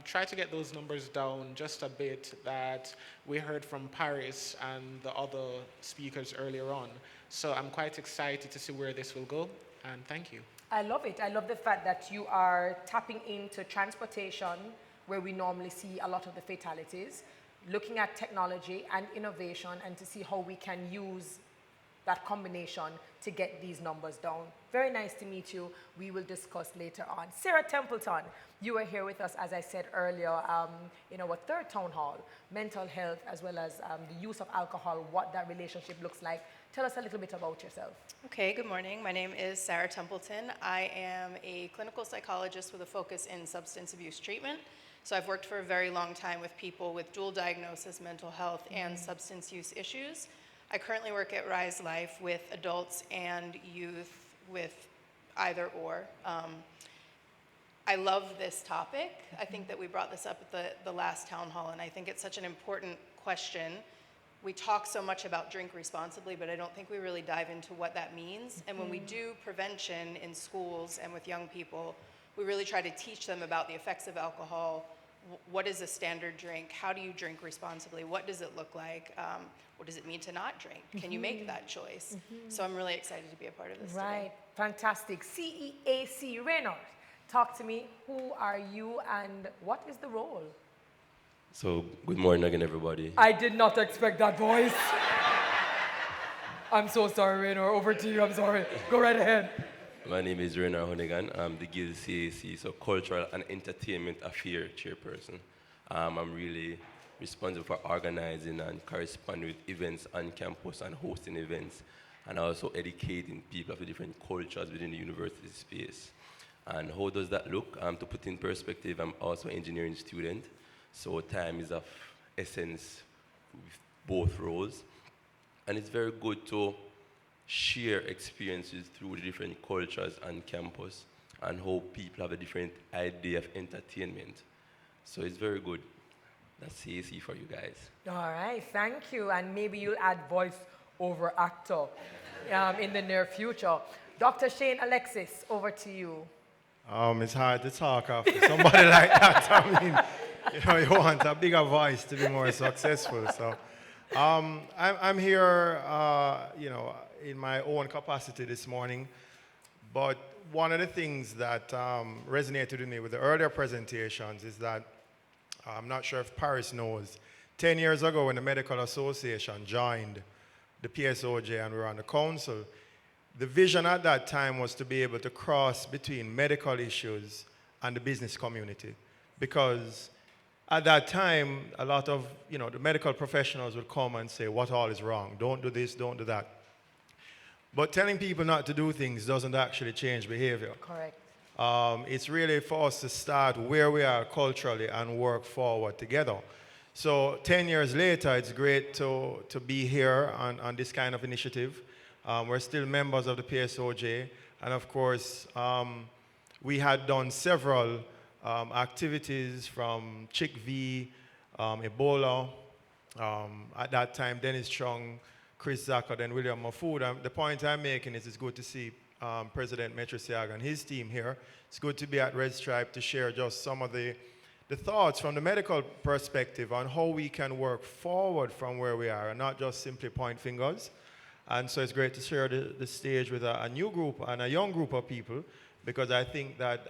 Try to get those numbers down just a bit that we heard from Paris and the other speakers earlier on. So I'm quite excited to see where this will go, and thank you. I love it. I love the fact that you are tapping into transportation, where we normally see a lot of the fatalities, looking at technology and innovation, and to see how we can use that combination to get these numbers down. Very nice to meet you. We will discuss later on. Sarah Templeton, you are here with us, as I said earlier, in our third town hall, mental health, as well as the use of alcohol, what that relationship looks like. Tell us a little bit about yourself. Okay, good morning. My name is Sarah Templeton. I am a clinical psychologist with a focus in substance abuse treatment. So I've worked for a very long time with people with dual diagnosis, mental health, and substance use issues. I currently work at Rise Life with adults and youth with either or. I love this topic. I think that we brought this up at the last town hall, and I think it's such an important question. We talk so much about drink responsibly, but I don't think we really dive into what that means. And when we do prevention in schools and with young people, we really try to teach them about the effects of alcohol. What is a standard drink? How do you drink responsibly? What does it look like? What does it mean to not drink? Can you make that choice? So I'm really excited to be a part of this Right, today. fantastic. CEAC, Reynolds, talk to me. Who are you and what is the role? So, good morning again, everybody. I did not expect that voice. I'm so sorry, Raynor. Over to you. I'm sorry. Go right ahead. My name is Raynor Honeygan. I'm the Guild CAC, so Cultural and Entertainment Affairs Chairperson. I'm really responsible for organizing and corresponding with events on campus and hosting events, and also educating people of the different cultures within the university space. And how does that look? To put in perspective, I'm also an engineering student, so time is of essence with both roles. And it's very good to share experiences through the different cultures on campus and how people have a different idea of entertainment. So it's very good. That's CAC for you guys. All right, thank you. And maybe you'll add voice over actor in the near future. Dr. Shane Alexis, over to you. It's hard to talk after somebody like that. I mean, you want a bigger voice to be more successful. So, I'm here, in my own capacity this morning. But one of the things that resonated with me with the earlier presentations is that I'm not sure if Paris knows. 10 years ago, when the Medical Association joined the PSOJ and we were on the council, the vision at that time was to be able to cross between medical issues and the business community. Because at that time, a lot of the medical professionals would come and say, what all is wrong? Don't do this, don't do that. But telling people not to do things doesn't actually change behavior. Correct. It's really for us to start where we are culturally and work forward together. So 10 years later, it's great to be here on this kind of initiative. We're still members of the PSOJ. And of course, we had done several activities from Chick-V, Ebola, at that time, Dennis Chung, Chris Zucker, then William Mafood. The point I'm making is it's good to see President Metrosiag and his team here. It's good to be at Red Stripe to share just some of the thoughts from the medical perspective on how we can work forward from where we are and not just simply point fingers. And so it's great to share the stage with a new group and a young group of people, because I think that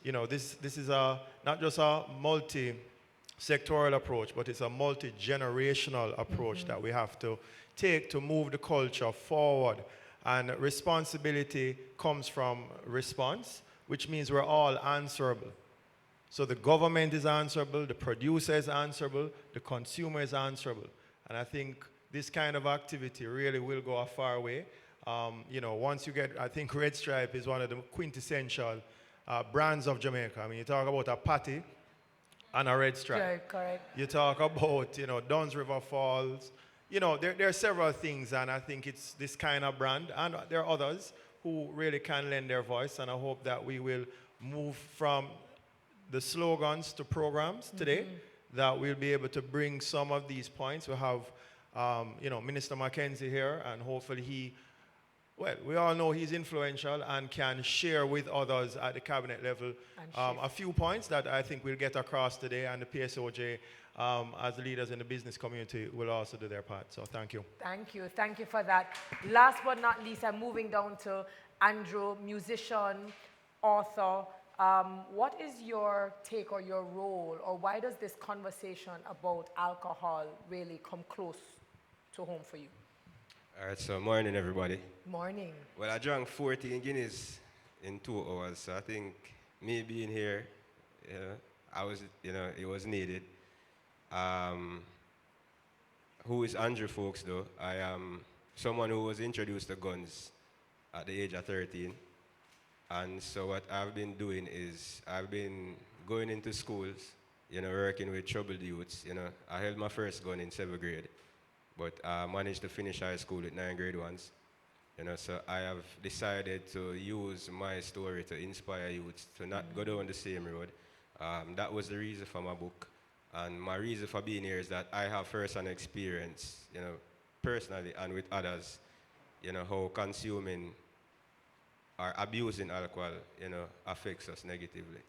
this is not just a multi-sectoral approach, but it's a multi-generational approach that we have to take to move the culture forward. And responsibility comes from response, which means we're all answerable. So the government is answerable, the producer is answerable, the consumer is answerable. And I think this kind of activity really will go a far way. Once you get, I think Red Stripe is one of the quintessential brands of Jamaica. I mean, you talk about a patty and a Red Stripe. Yeah, correct. You talk about, Duns River Falls. There are several things, and I think it's this kind of brand, and there are others who really can lend their voice, and I hope that we will move from the slogans to programs today, that we'll be able to bring some of these points. We have, Minister Mackenzie here, and hopefully we all know he's influential and can share with others at the cabinet level a few points that I think we'll get across today, and the PSOJ, as leaders in the business community, will also do their part. So thank you. Thank you. Thank you for that. Last but not least, I'm moving down to Andrew, musician, author. What is your take or your role, or why does this conversation about alcohol really come close to home for you? All right, so morning, everybody. Morning. Well, I drank 14 Guinness in 2 hours, so I think me being here, it was needed. Who is Andrew, folks, though? I am someone who was introduced to guns at the age of 13. And so what I've been doing is I've been going into schools, working with troubled youths. I held my first gun in 7th grade, but I managed to finish high school with 9th grade ones. So I have decided to use my story to inspire youths to not go down the same road. That was the reason for my book. And my reason for being here is that I have first-hand experience, personally and with others, how consuming or abusing alcohol, affects us negatively.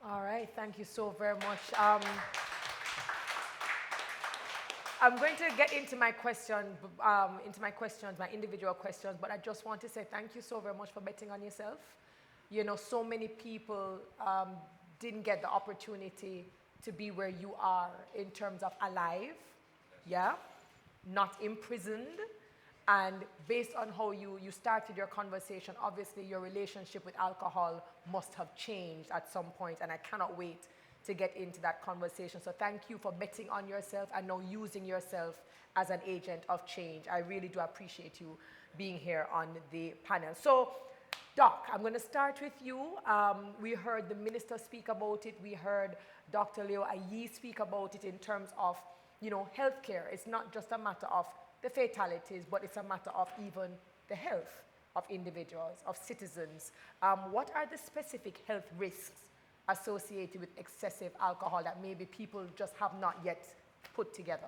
All right, thank you so very much. I'm going to get into my my individual questions, but I just want to say thank you so very much for betting on yourself. So many people didn't get the opportunity to be where you are in terms of alive, not imprisoned. And based on how you started your conversation, obviously your relationship with alcohol must have changed at some point, and I cannot wait to get into that conversation. So thank you for betting on yourself and now using yourself as an agent of change. I really do appreciate you being here on the panel. So, Doc, I'm going to start with you. We heard the minister speak about it. We heard Dr. Leo Ayi speak about it in terms of, healthcare. It's not just a matter of the fatalities, but it's a matter of even the health of individuals, of citizens. What are the specific health risks associated with excessive alcohol that maybe people just have not yet put together?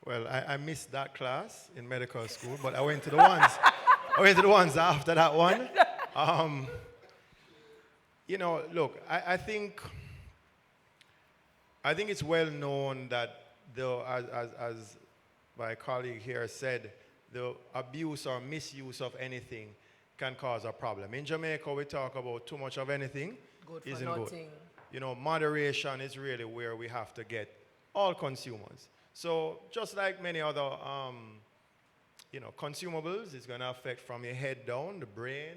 Well, I missed that class in medical school, but I went to the ones. I went to the ones after that one. You know, look, I think it's well known that as my colleague here said, the abuse or misuse of anything can cause a problem. In Jamaica, we talk about too much of anything isn't good. You know, moderation is really where we have to get all consumers. So just like many other, you know, consumables, it's going to affect from your head down, the brain,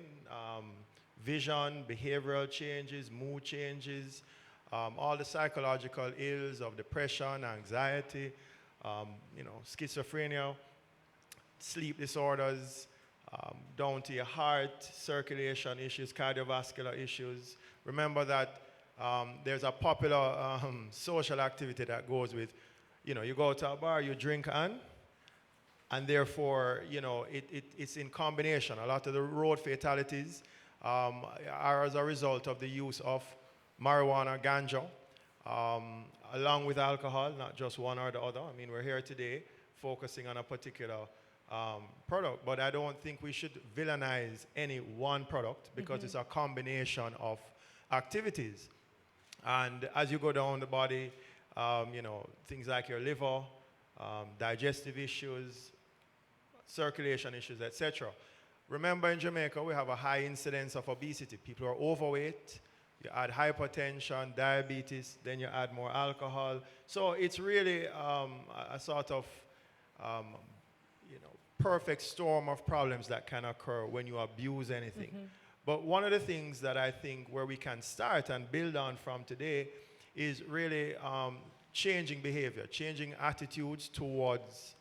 vision, behavioral changes, mood changes, all the psychological ills of depression, anxiety, you know, schizophrenia, sleep disorders, down to your heart, circulation issues, cardiovascular issues. Remember that there's a popular social activity that goes with, you know, you go to a bar, you drink and therefore, you know, it's in combination. A lot of the road fatalities are as a result of the use of marijuana, ganja, along with alcohol, not just one or the other. I mean, we're here today focusing on a particular product, but I don't think we should villainize any one product because it's a combination of activities. And as you go down the body, you know, things like your liver, digestive issues, circulation issues, etc. Remember, in Jamaica, we have a high incidence of obesity. People are overweight. You add hypertension, diabetes, then you add more alcohol. So it's really a sort of, you know, perfect storm of problems that can occur when you abuse anything. But one of the things that I think where we can start and build on from today is really changing behavior, changing attitudes towards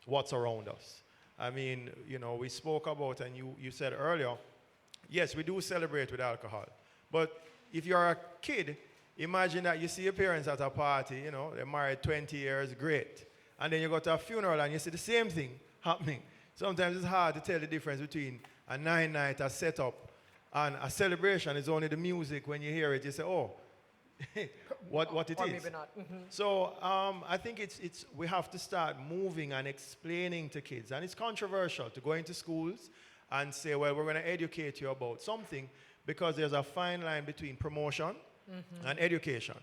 what's around us. I mean, you know, we spoke about, and you said earlier, yes, we do celebrate with alcohol. But if you're a kid, imagine that you see your parents at a party, you know, they're married 20 years, great. And then you go to a funeral and you see the same thing happening. Sometimes it's hard to tell the difference between a nine-night, a setup, and a celebration is only the music. When you hear it, you say, oh, what it or is. Maybe not. So I think we have to start moving and explaining to kids. And it's controversial to go into schools and say, well, we're going to educate you about something, because there's a fine line between promotion and education.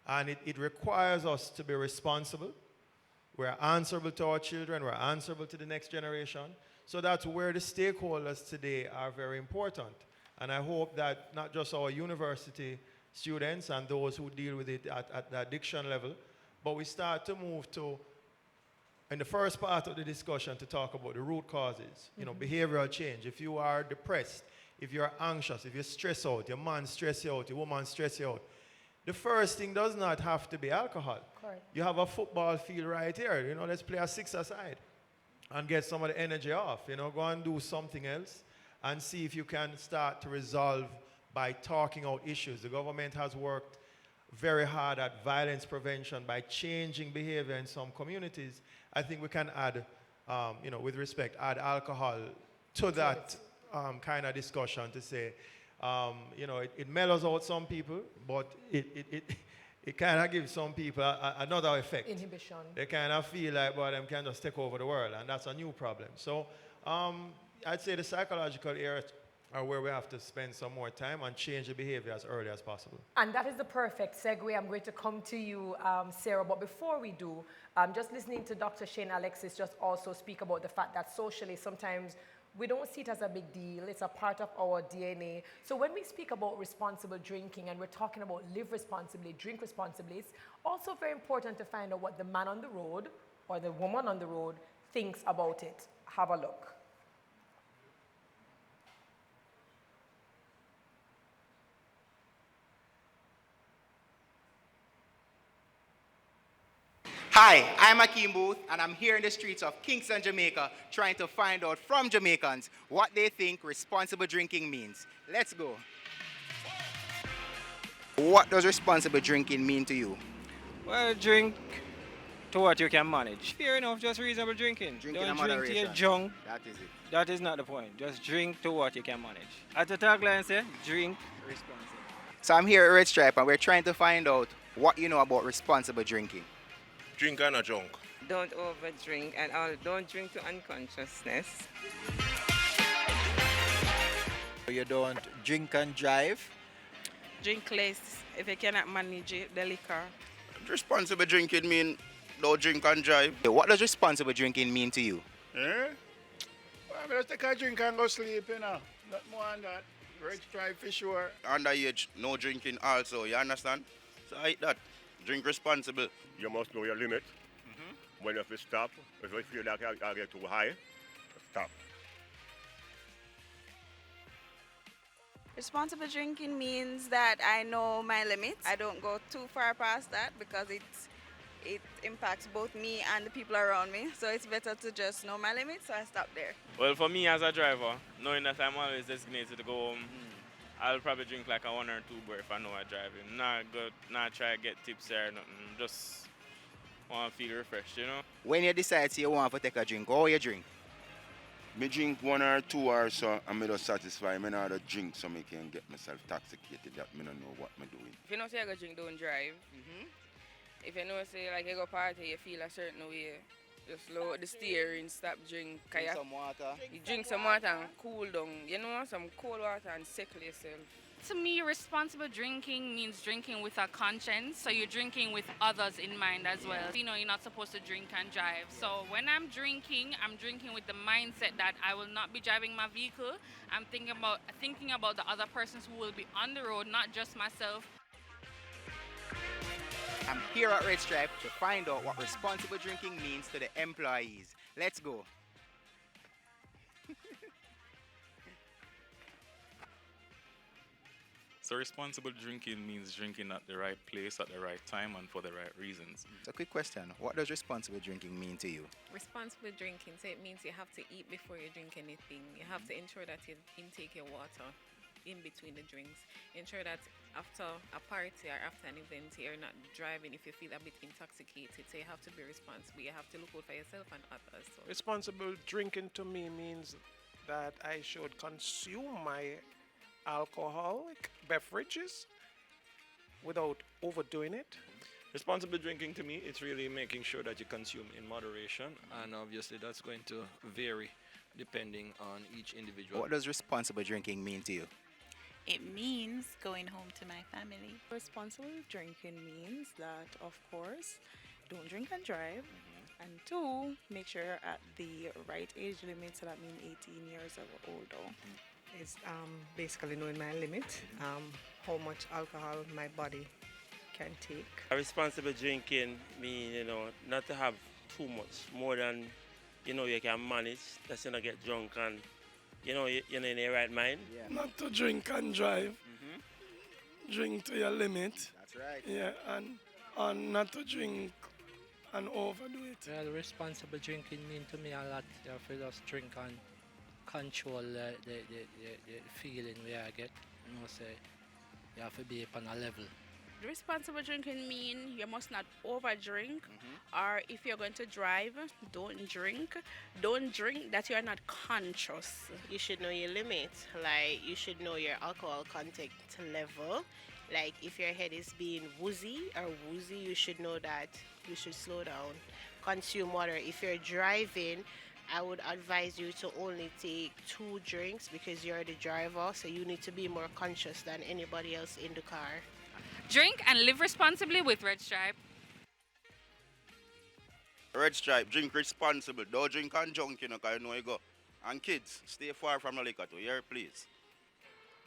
And it requires us to be responsible. We're answerable to our children. We're answerable to the next generation. So that's where the stakeholders today are very important. And I hope that not just our university students and those who deal with it at the addiction level, but we start to move to, in the first part of the discussion, to talk about the root causes, you know, behavioral change. If you are depressed, if you're anxious, if you're stressed out, your man stress you out, your woman stress you out, the first thing does not have to be alcohol. Correct. You have a football field right here, you know, let's play a six-a-side and get some of the energy off, you know, go and do something else and see if you can start to resolve by talking out issues. The government has worked very hard at violence prevention by changing behavior in some communities. I think we can add, you know, with respect, add alcohol to that kind of discussion to say, you know, it mellows out some people, but it kind of gives some people another effect. Inhibition. They kind of feel like, well, them can just take over the world, and that's a new problem. So I'd say the psychological areas are where we have to spend some more time and change the behavior as early as possible. And that is the perfect segue. I'm going to come to you, Sarah. But before we do, just listening to Dr. Shane Alexis just also speak about the fact that socially sometimes we don't see it as a big deal. It's a part of our DNA. So when we speak about responsible drinking and we're talking about live responsibly, drink responsibly, it's also very important to find out what the man on the road or the woman on the road thinks about it. Have a look. Hi, I'm Akeem Booth, and I'm here in the streets of Kingston, Jamaica, trying to find out from Jamaicans what they think responsible drinking means. Let's go. What does responsible drinking mean to you? Well, drink to what you can manage. Fair enough, just reasonable drinking. Drinking Don't in drink till moderation. you're drunk. That is it. That is not the point. Just drink to what you can manage. As the tagline says, drink responsibly. So I'm here at Red Stripe and we're trying to find out what you know about responsible drinking. Drink and a junk. Don't overdrink and don't drink to unconsciousness. You don't drink and drive. Drink less if you cannot manage the liquor. Responsible drinking mean don't drink and drive. What does responsible drinking mean to you? Eh? Well, I just take a drink and go sleep, you know. Not more than that. Red Stripe for sure. Underage, no drinking also, you understand? So I eat that. Drink responsible. You must know your limit. When you have to stop, if you feel like I get too high, stop. Responsible drinking means that I know my limits. I don't go too far past that because it impacts both me and the people around me. So it's better to just know my limits, so I stop there. Well, for me as a driver, knowing that I'm always designated to go home, I'll probably drink like a 1 or 2 beer if I know I'm driving. Not try to get tips or nothing. Just want to feel refreshed, you know? When you decide you want to take a drink, how you drink? Me drink 1 or 2 or so and me just satisfy. Me not drink so me can get myself intoxicated that me don't know what me doing. If you know say you go drink, don't drive. If you know say like you go party, you feel a certain way, just lower the steering, stop drink. Drink some water. You drink some water and cool down. You know, some cold water and settle yourself. To me, responsible drinking means drinking with a conscience. So you're drinking with others in mind as well. You know, you're not supposed to drink and drive. So when I'm drinking with the mindset that I will not be driving my vehicle. I'm thinking about the other persons who will be on the road, not just myself. I'm here at Red Stripe to find out what responsible drinking means to the employees. Let's go. So responsible drinking means drinking at the right place, at the right time, and for the right reasons. So quick question, what does responsible drinking mean to you? Responsible drinking, so it means you have to eat before you drink anything. You have to ensure that you intake your water in between the drinks. Ensure that after a party or after an event, you're not driving if you feel a bit intoxicated. So you have to be responsible. You have to look out for yourself and others. So. Responsible drinking to me means that I should consume my alcoholic beverages without overdoing it. Responsible drinking to me, it's really making sure that you consume in moderation, and obviously that's going to vary depending on each individual. What does responsible drinking mean to you? It means going home to my family. Responsible drinking means that, of course, don't drink and drive. And 2, make sure you're at the right age limit, so that means 18 years or older. It's basically knowing my limit, how much alcohol my body can take. A responsible drinking means, not to have too much, more than, you can manage, that you not get drunk and, you're in your right mind. Yeah. Not to drink and drive. Drink to your limit. That's right. Yeah, and not to drink and overdo it. Well, responsible drinking means to me a lot. You have to just drink and control the feeling where I get. Say you have to be upon a level. Responsible drinking mean you must not overdrink, or if you're going to drive, don't drink. Don't drink that you are not conscious. You should know your limit. Like, you should know your alcohol content level. Like, if your head is being woozy, you should know that you should slow down. Consume water. If you're driving, I would advise you to only take 2 drinks because you're the driver, so you need to be more conscious than anybody else in the car. Drink and live responsibly with Red Stripe. Red Stripe, drink responsible. Don't drink and junk, because you know you go. And kids, stay far from the liquor too. Here, please.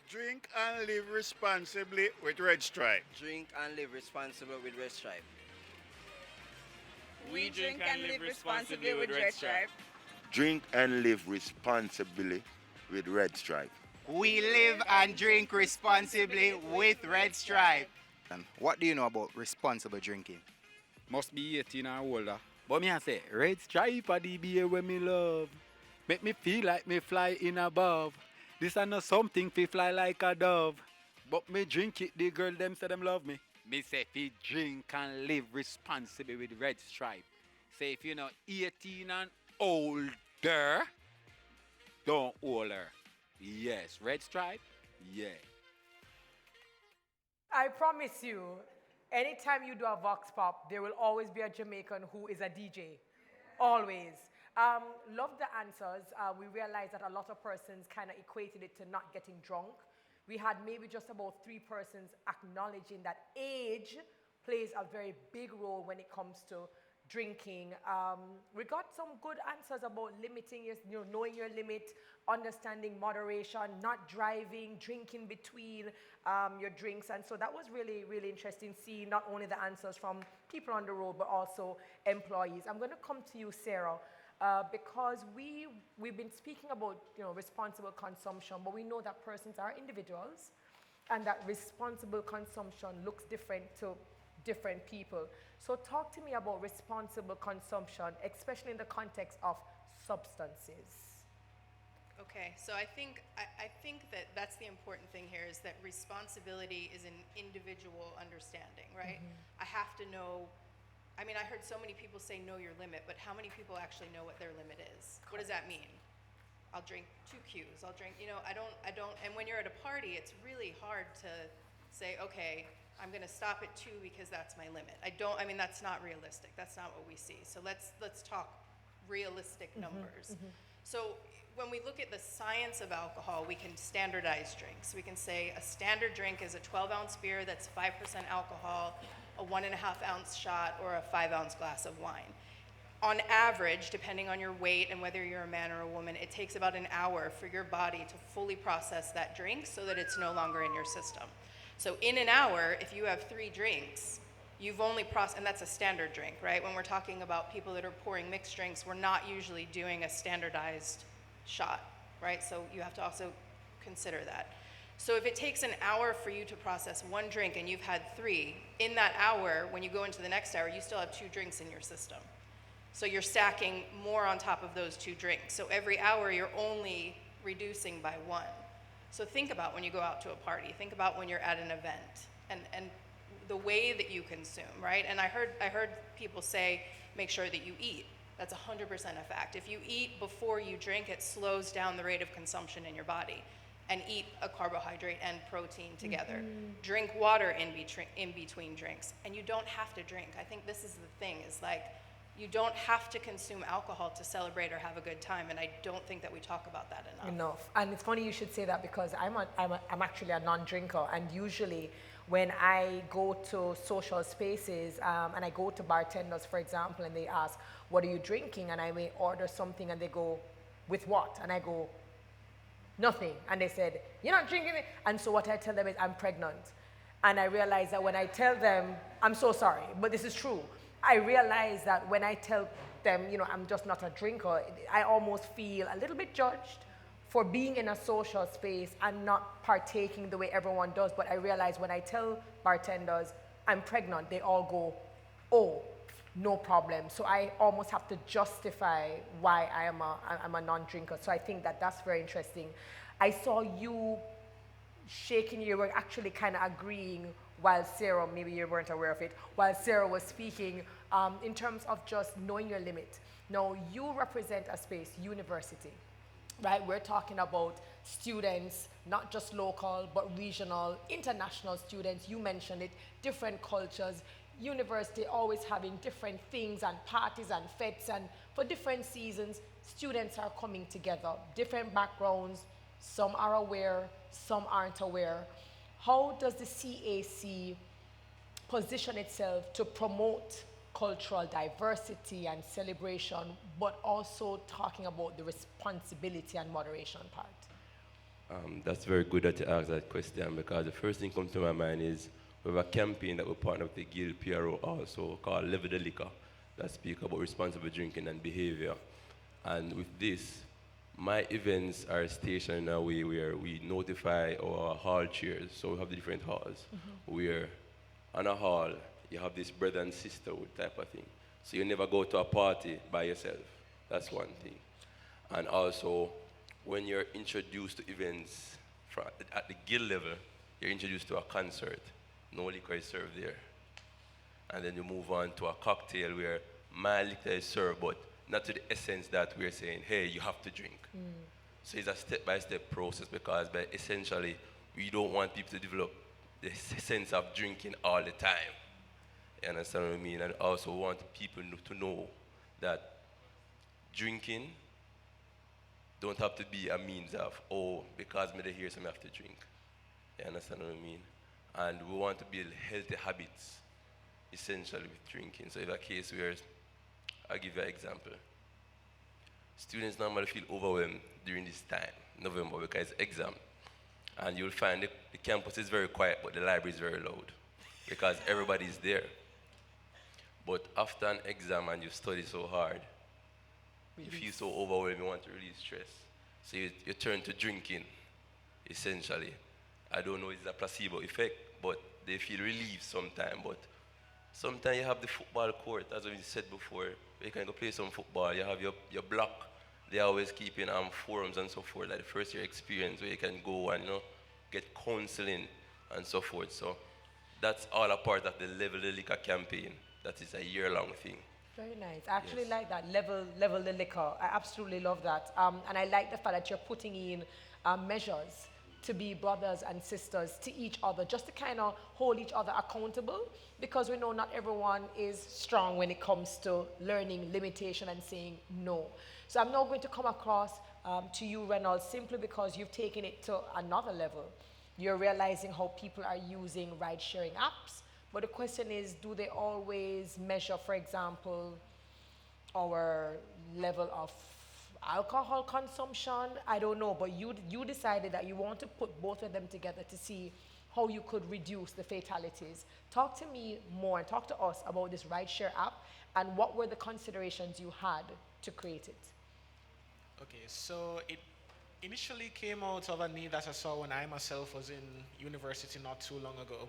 Drink and live responsibly with Red Stripe. Drink and live responsibly with Red Stripe. We drink and live responsibly with Red Stripe. Drink and live responsibly with Red Stripe. We live and drink responsibly with Red Stripe. And what do you know about responsible drinking? Must be 18 or older. But me I say, Red Stripe are the beer when me love. Make me feel like me fly in above. This is not something fi fly like a dove. But me drink it, the girl them say them love me. Me say fi drink and live responsibly with Red Stripe. Say if you're not 18 and older, don't older. Yes, Red Stripe, yeah. I promise you, anytime you do a Vox Pop, there will always be a Jamaican who is a DJ. Always. Love the answers. We realized that a lot of persons kind of equated it to not getting drunk. We had maybe just about 3 persons acknowledging that age plays a very big role when it comes to drinking. We got some good answers about limiting your, knowing your limit, understanding moderation, not driving, drinking between your drinks. And so that was really, really interesting seeing not only the answers from people on the road, but also employees. I'm going to come to you, Sarah, because we've been speaking about responsible consumption, but we know that persons are individuals and that responsible consumption looks different to different people. So talk to me about responsible consumption, especially in the context of substances. Okay, so I think that that's the important thing here is that responsibility is an individual understanding, right? I have to know. I mean, I heard so many people say know your limit, but how many people actually know what their limit is? What does that mean? I'll drink 2 Qs. I'll drink, I don't, and when you're at a party, it's really hard to say, okay, I'm going to stop at 2 because that's my limit. I mean, that's not realistic. That's not what we see. So let's talk realistic numbers. So when we look at the science of alcohol, we can standardize drinks. We can say a standard drink is a 12-ounce beer that's 5% alcohol, a 1.5-ounce shot, or a 5-ounce glass of wine. On average, depending on your weight and whether you're a man or a woman, it takes about an hour for your body to fully process that drink so that it's no longer in your system. So in an hour, if you have 3 drinks, you've only processed, and that's a standard drink, right? When we're talking about people that are pouring mixed drinks, we're not usually doing a standardized shot, right? So you have to also consider that. So if it takes an hour for you to process 1 drink and you've had 3, in that hour, when you go into the next hour, you still have 2 drinks in your system. So you're stacking more on top of those 2 drinks. So every hour, you're only reducing by 1. So think about when you go out to a party. Think about when you're at an event and the way that you consume, right? And I heard people say, make sure that you eat. That's 100% a fact. If you eat before you drink, it slows down the rate of consumption in your body. And eat a carbohydrate and protein together. Drink water in between drinks. And you don't have to drink. I think this is the thing, is like, you don't have to consume alcohol to celebrate or have a good time, and I don't think that we talk about that enough. And it's funny you should say that because I'm actually a non-drinker, and usually when I go to social spaces and I go to bartenders, for example, and they ask, what are you drinking? And I may order something and they go, with what? And I go, nothing. And they said, you're not drinking it? And so what I tell them is, I'm pregnant. And I realize that when I tell them, I'm so sorry, but this is true. I realize that when I tell them, I'm just not a drinker, I almost feel a little bit judged for being in a social space and not partaking the way everyone does. But I realize when I tell bartenders I'm pregnant, they all go, oh, no problem. So I almost have to justify why I'm a non-drinker. So I think that that's very interesting. I saw you shaking, you were actually kind of agreeing while Sarah, maybe you weren't aware of it, while Sarah was speaking in terms of just knowing your limit. Now, you represent a space, university, right? We're talking about students, not just local, but regional, international students. You mentioned it, different cultures. University always having different things and parties and fetes, and for different seasons, students are coming together, different backgrounds, some are aware, some aren't aware. How does the CAC position itself to promote cultural diversity and celebration, but also talking about the responsibility and moderation part? That's very good that you asked that question, because the first thing comes to my mind is we have a campaign that we partner with the Guild PRO also called Live the Liquor that speak about responsible drinking and behavior. And with this, my events are stationed in a way where we notify our hall chairs. So we have the different halls where on a hall you have this brother and sisterhood type of thing. So you never go to a party by yourself. That's one thing. And also, when you're introduced to events at the guild level, you're introduced to a concert. No liquor is served there. And then you move on to a cocktail where my liquor is served, but not to the essence that we're saying, hey, you have to drink. So it's a step-by-step process, because essentially we don't want people to develop sense of drinking all the time. You understand what I mean? And also want people to know that drinking don't have to be a means of, oh, because me here, so I have to drink. You understand what I mean? And we want to build healthy habits, essentially, with drinking. So if a case where, I'll give you an example. Students normally feel overwhelmed during this time, November, because it's exam. And you'll find the campus is very quiet, but the library is very loud, because everybody's there. But after an exam and you study so hard, you feel so overwhelmed, you want to release stress. So you turn to drinking, essentially. I don't know if it's a placebo effect, but they feel relieved sometimes. But sometimes you have the football court, as we said before, where you can go play some football. You have your block. They always keep in forums and so forth, like the first year experience where you can go and get counseling and so forth. So that's all a part of the Level the Liquor campaign. That is a year-long thing. Very nice. I actually like that, level the liquor. I absolutely love that. And I like the fact that you're putting in measures to be brothers and sisters to each other, just to kind of hold each other accountable, because we know not everyone is strong when it comes to learning limitation and saying no. So I'm now going to come across to you, Reynolds, simply because you've taken it to another level. You're realizing how people are using ride-sharing apps. But the question is, do they always measure, for example, our level of alcohol consumption? I don't know, but you decided that you want to put both of them together to see how you could reduce the fatalities. Talk to me more and talk to us about this rideshare app and what were the considerations you had to create it. Okay, so it initially came out of a need that I saw when I myself was in university not too long ago.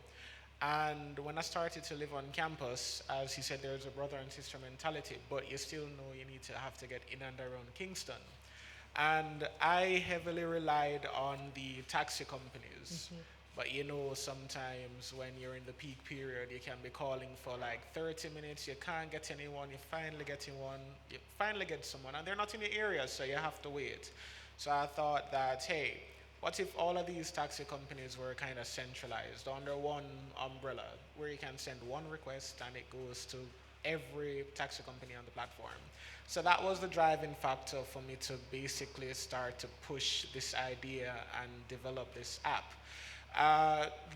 And when I started to live on campus, as he said, there's a brother and sister mentality, but you still know you need to have to get in and around Kingston. And I heavily relied on the taxi companies. But sometimes when you're in the peak period, you can be calling for like 30 minutes, you can't get anyone, you finally get someone, and they're not in the area, so you have to wait. So I thought that, hey, what if all of these taxi companies were kind of centralized under one umbrella, where you can send one request and it goes to every taxi company on the platform? So that was the driving factor for me to basically start to push this idea and develop this app.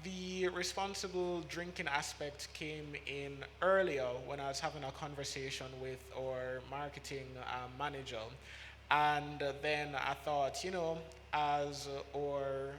The responsible drinking aspect came in earlier when I was having a conversation with our marketing manager. And then I thought, as our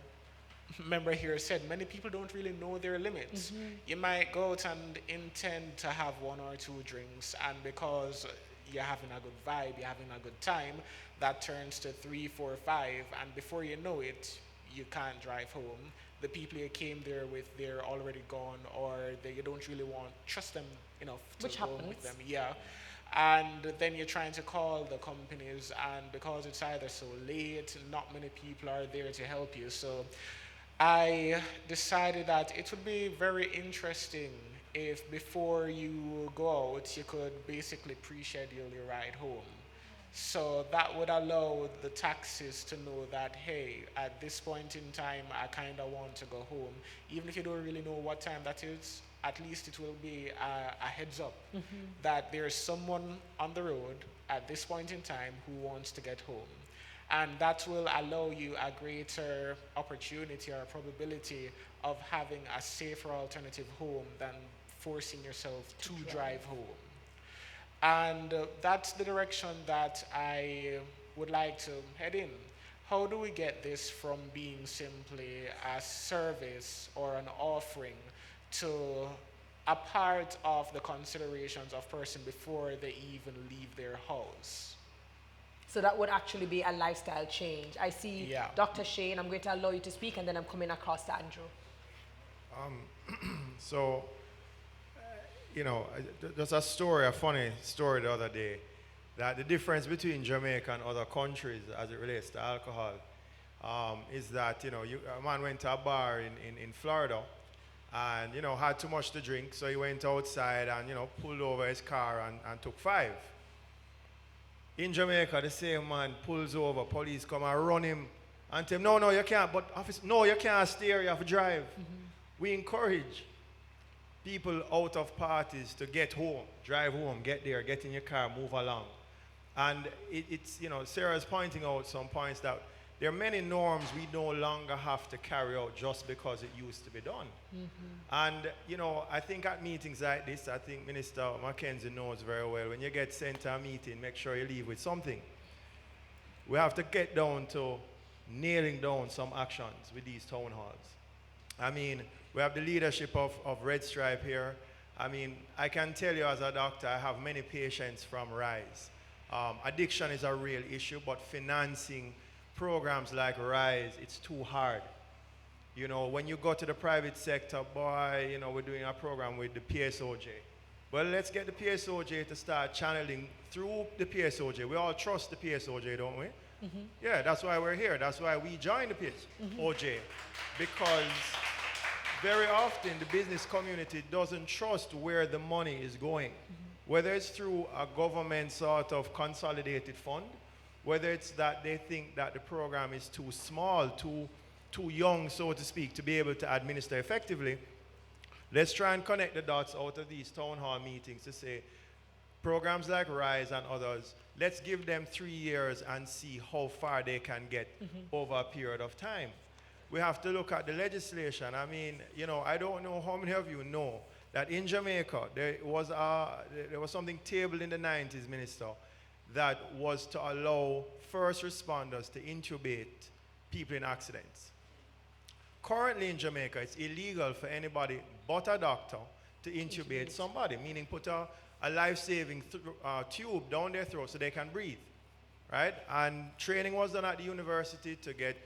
member here said, many people don't really know their limits. You might go out and intend to have one or two drinks, and because you're having a good vibe, you're having a good time, that turns to 3, 4, 5, and before you know it, you can't drive home. The people you came there with, they're already gone, or you don't really trust them enough to Which go happens. with them. Yeah. And then you're trying to call the companies, and because it's either so late, not many people are there to help you. So I decided that it would be very interesting if before you go out, you could basically pre-schedule your ride home. So that would allow the taxis to know that, hey, at this point in time, I kind of want to go home. Even if you don't really know what time that is, at least it will be a heads up that there's someone on the road at this point in time who wants to get home. And that will allow you a greater opportunity or probability of having a safer alternative home than forcing yourself to drive home. And that's the direction that I would like to head in. How do we get this from being simply a service or an offering to a part of the considerations of person before they even leave their house? So that would actually be a lifestyle change. I see Yeah. Dr. Shane, I'm going to allow you to speak, and then I'm coming across to Andrew. So, there's a funny story the other day, that the difference between Jamaica and other countries as it relates to alcohol is that, a man went to a bar in Florida and, had too much to drink, so he went outside and, pulled over his car and took 5. In Jamaica, the same man pulls over, police come and run him and tell him, no, you can't, but officer, no, you can't steer, you have to drive. we encourage people out of parties to get home, drive home, get there, get in your car, move along. And it's, you know, Sarah's pointing out some points that there are many norms we no longer have to carry out just because it used to be done. And, you know, I think at meetings like this, I think Minister Mackenzie knows very well, when you get sent to a meeting, make sure you leave with something. We have to get down to nailing down some actions with these town halls. I mean, we have the leadership of Red Stripe here. I mean, I can tell you as a doctor, I have many patients from RISE. Addiction is a real issue, but financing programs like RISE, it's too hard. You know, when you go to the private sector, boy, you know, we're doing a program with the PSOJ. Well, let's get the PSOJ to start channeling through the PSOJ. We all trust the PSOJ, don't we? Yeah, that's why we're here. That's why we joined the PSOJ. Because very often the business community doesn't trust where the money is going. Whether it's through a government sort of consolidated fund, whether it's that they think that the program is too small, too young, so to speak, to be able to administer effectively. Let's try and connect the dots out of these town hall meetings to say, programs like RISE and others, let's give them 3 years and see how far they can get over a period of time. We have to look at the legislation. I mean, you know, I don't know how many of you know that in Jamaica, there was something tabled in the 90s, Minister, that was to allow first responders to intubate people in accidents. Currently in Jamaica, it's illegal for anybody but a doctor to intubate somebody, meaning put a life-saving tube down their throat so they can breathe, right? And training was done at the university to get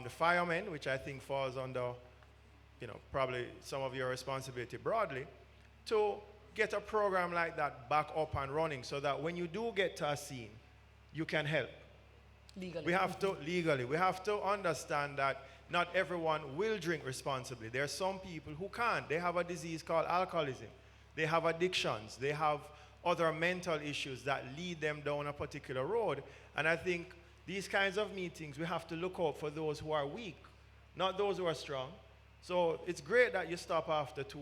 the firemen, which I think falls under, you know, probably some of your responsibility broadly, to get a program like that back up and running so that when you do get to a scene, you can help. Legally. We have to understand that not everyone will drink responsibly. There are some people who can't. They have a disease called alcoholism. They have addictions. They have other mental issues that lead them down a particular road. And I think these kinds of meetings, we have to look out for those who are weak, not those who are strong. So it's great that you stop after 2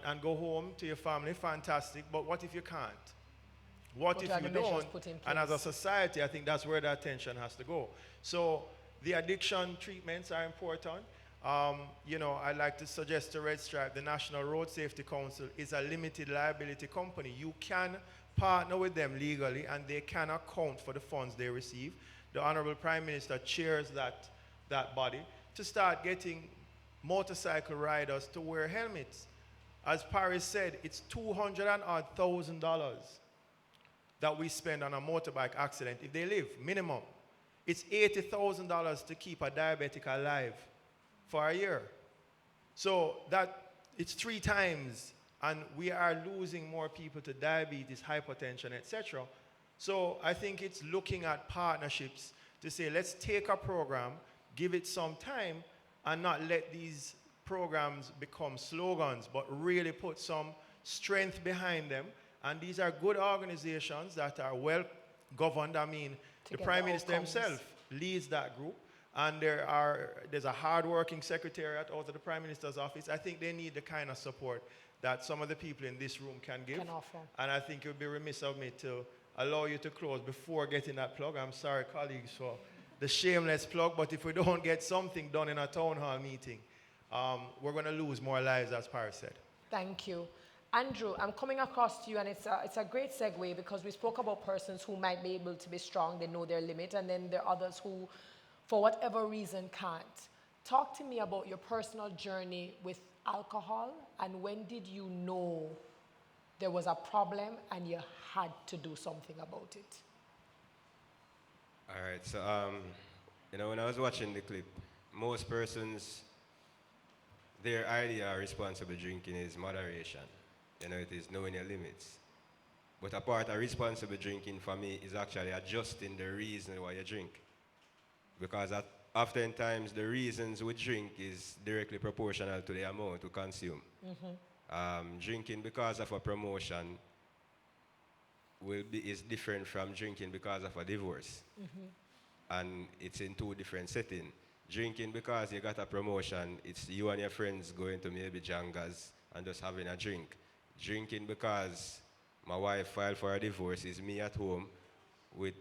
and go home to your family, fantastic. But what if you can't? What if you don't? And as a society, I think that's where the attention has to go. So the addiction treatments are important. You know, I'd like to suggest to Red Stripe, the National Road Safety Council is a limited liability company. You can partner with them legally and they can account for the funds they receive. The Honorable Prime Minister chairs that body to start getting motorcycle riders to wear helmets. As Paris said, it's $200,000 that we spend on a motorbike accident if they live, minimum. It's $80,000 to keep a diabetic alive for a year. So that it's 3 times, and we are losing more people to diabetes, hypertension, etc. So I think it's looking at partnerships to say, let's take a program, give it some time, and not let these programs become slogans, but really put some strength behind them. And these are good organizations that are well governed. I mean, the Prime Minister himself leads that group. And there's a hard-working secretariat out of the Prime Minister's office. I think they need the kind of support that some of the people in this room can give. And I think it would be remiss of me to allow you to close before getting that plug. I'm sorry, colleagues, for the shameless plug, but if we don't get something done in a town hall meeting, we're going to lose more lives, as Paris said. Thank you. Andrew, I'm coming across to you, and it's a great segue because we spoke about persons who might be able to be strong, they know their limit, and then there are others who, for whatever reason, can't. Talk to me about your personal journey with alcohol, and when did you know there was a problem and you had to do something about it? All right, so, you know, when I was watching the clip, most persons, their idea of responsible drinking is moderation. You know, it is knowing your limits. But a part of responsible drinking for me is actually adjusting the reason why you drink. Because oftentimes the reasons we drink is directly proportional to the amount we consume. Drinking because of a promotion is different from drinking because of a divorce. And it's in 2 different settings. Drinking because you got a promotion, it's you and your friends going to maybe Jangas and just having a drink. Drinking because my wife filed for a divorce is me at home with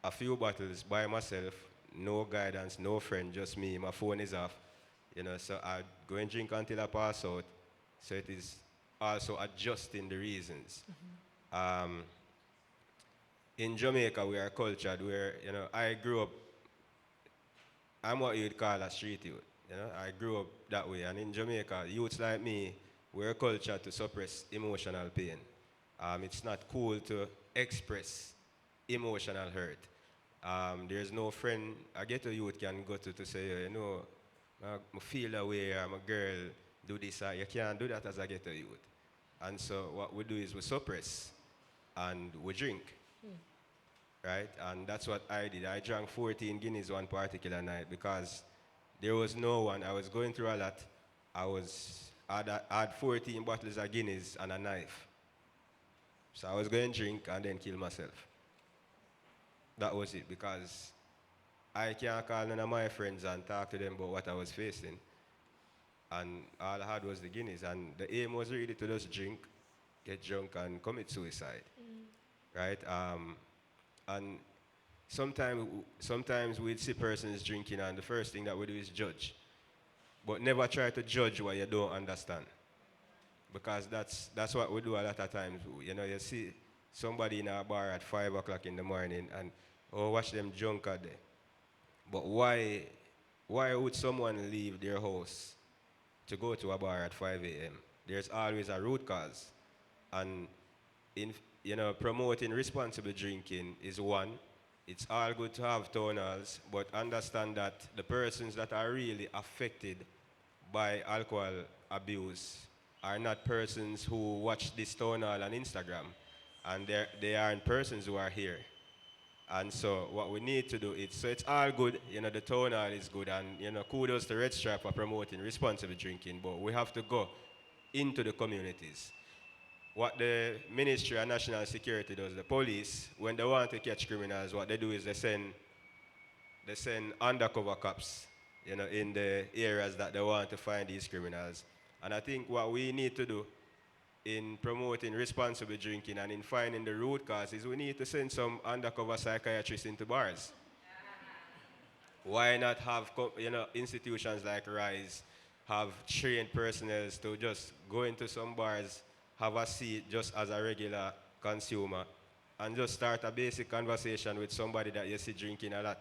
a few bottles by myself, no guidance, no friend, just me. My phone is off, so I go and drink until I pass out. So it is also adjusting the reasons. In Jamaica, we are cultured where, I grew up, I'm what you'd call a street youth. I grew up that way. And in Jamaica, youths like me, we're cultured to suppress emotional pain. It's not cool to express emotional hurt. There's no friend a ghetto youth can go to say, I feel that way, I'm a girl, do this. You can't do that as a ghetto youth. And so what we do is we suppress and we drink. Right? And that's what I did. I drank 14 Guinness one particular night because there was no one. I was going through a lot. I had 14 bottles of Guinness and a knife. So I was going to drink and then kill myself. That was it, because I can't call none of my friends and talk to them about what I was facing. And all I had was the Guinness. And the aim was really to just drink, get drunk, and commit suicide. Right? And sometimes we'd see persons drinking, and the first thing that we do is judge. But never try to judge what you don't understand. Because that's what we do a lot of times. You see somebody in a bar at 5 o'clock in the morning and, watch them drunk out there. But why would someone leave their house to go to a bar at 5 a.m.? There's always a root cause. And promoting responsible drinking is one. It's all good to have tonals, but understand that the persons that are really affected by alcohol abuse are not persons who watch this tonal on Instagram, and they aren't persons who are here. And so what we need to do is, so it's all good, the tonal is good, and kudos to Red Stripe for promoting responsible drinking, but we have to go into the communities. What the Ministry of National Security does, the police, when they want to catch criminals, what they do is they send undercover cops, in the areas that they want to find these criminals. And I think what we need to do in promoting responsible drinking and in finding the root cause is we need to send some undercover psychiatrists into bars. Why not have institutions like RISE have trained personnel to just go into some bars, have a seat just as a regular consumer, and just start a basic conversation with somebody that you see drinking a lot.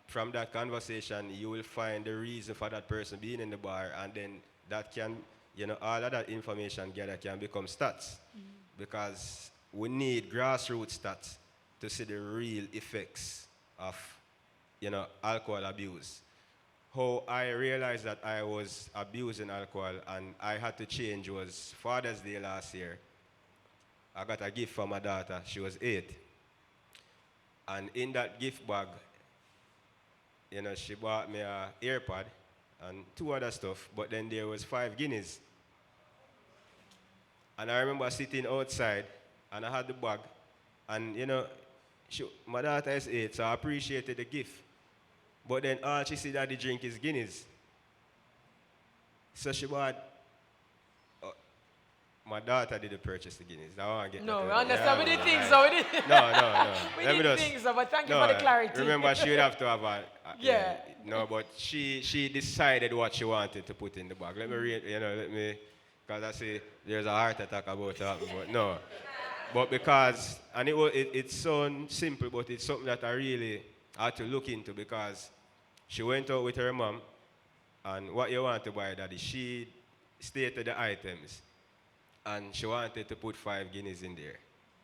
From that conversation, you will find the reason for that person being in the bar, and then that can, all of that information gathered can become stats. Because we need grassroots stats to see the real effects of, alcohol abuse. How I realized that I was abusing alcohol and I had to change was Father's Day last year. I got a gift for my daughter. She was 8. And in that gift bag, she bought me an AirPod and 2 other stuff, but then there was 5 Guineas. And I remember sitting outside and I had the bag, and my daughter is 8, so I appreciated the gift. But then all she said that the drink is Guinness. So she bought. My daughter didn't purchase the Guinness. I want to get No, that we out. understand. We Yeah, did things right. so. We did. No. We Let me did just- things so, but thank you no, for the clarity. Remember, she would have to have a. Yeah. No, but she decided what she wanted to put in the bag. Let me, because I say there's a heart attack about to happen, but no. But because, and it's so simple, but it's something that I really had to look into, because she went out with her mom, and what you want to buy, Daddy? She stated the items, and she wanted to put 5 Guineas in there.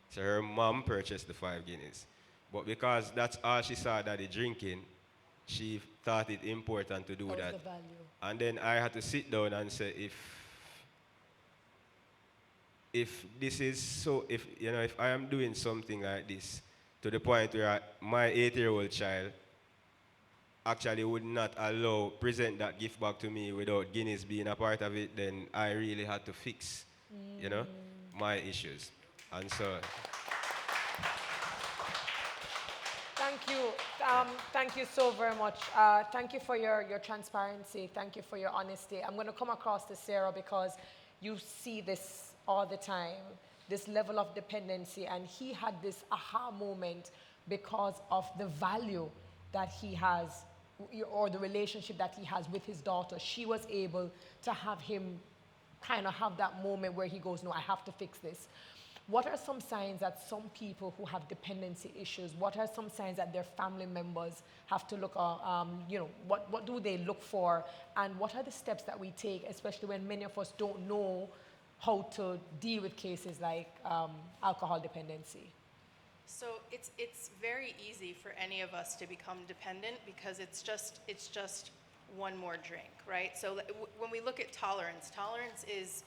So her mom purchased the 5 Guineas. But because that's all she saw Daddy drinking, she thought it important to do That was that. the value. And then I had to sit down and say, if this is so, if I am doing something like this to the point where my 8-year-old child actually would not present that gift back to me without Guinness being a part of it, then I really had to fix, my issues. And so. Thank you so very much. Thank you for your transparency. Thank you for your honesty. I'm going to come across to Sarah because you see this all the time, this level of dependency, and he had this aha moment because of the value that he has or the relationship that he has with his daughter. She was able to have him kind of have that moment where he goes, no, I have to fix this. What are some signs that some people who have dependency issues, what are some signs that their family members have to look, what do they look for? And what are the steps that we take, especially when many of us don't know how to deal with cases like alcohol dependency? So it's very easy for any of us to become dependent because it's just one more drink, right? So when we look at tolerance is,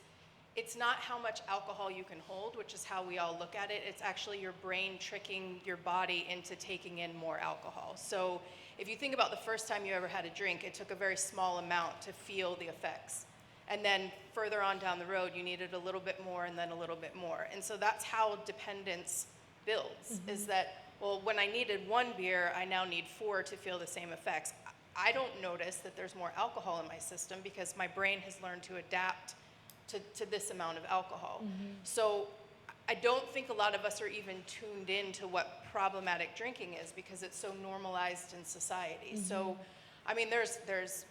it's not how much alcohol you can hold, which is how we all look at it. It's actually your brain tricking your body into taking in more alcohol. So if you think about the first time you ever had a drink, it took a very small amount to feel the effects. And then further on down the road, you needed a little bit more and then a little bit more. And so that's how dependence builds, is that, well, when I needed one beer, I now need 4 to feel the same effects. I don't notice that there's more alcohol in my system because my brain has learned to adapt to this amount of alcohol. So I don't think a lot of us are even tuned in to what problematic drinking is because it's so normalized in society. So, I mean, there's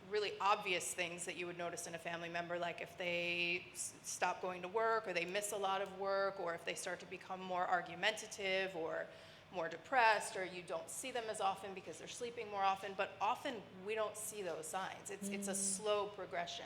really obvious things that you would notice in a family member, like if they stop going to work or they miss a lot of work or if they start to become more argumentative or more depressed or you don't see them as often because they're sleeping more often, but often we don't see those signs. It's a slow progression.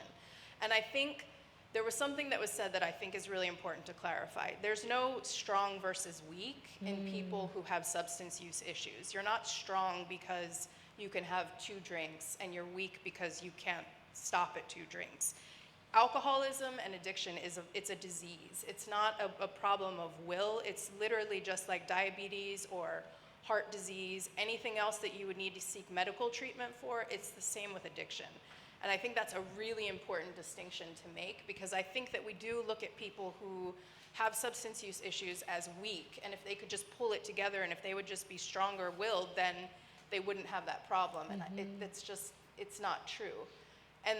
And I think there was something that was said that I think is really important to clarify. There's no strong versus weak in people who have substance use issues. You're not strong because you can have 2 drinks and you're weak because you can't stop at 2 drinks. Alcoholism and addiction it's a disease. It's not a problem of will. It's literally just like diabetes or heart disease, anything else that you would need to seek medical treatment for, it's the same with addiction. And I think that's a really important distinction to make because I think that we do look at people who have substance use issues as weak, and if they could just pull it together and if they would just be stronger willed, then they wouldn't have that problem. And it's not true. And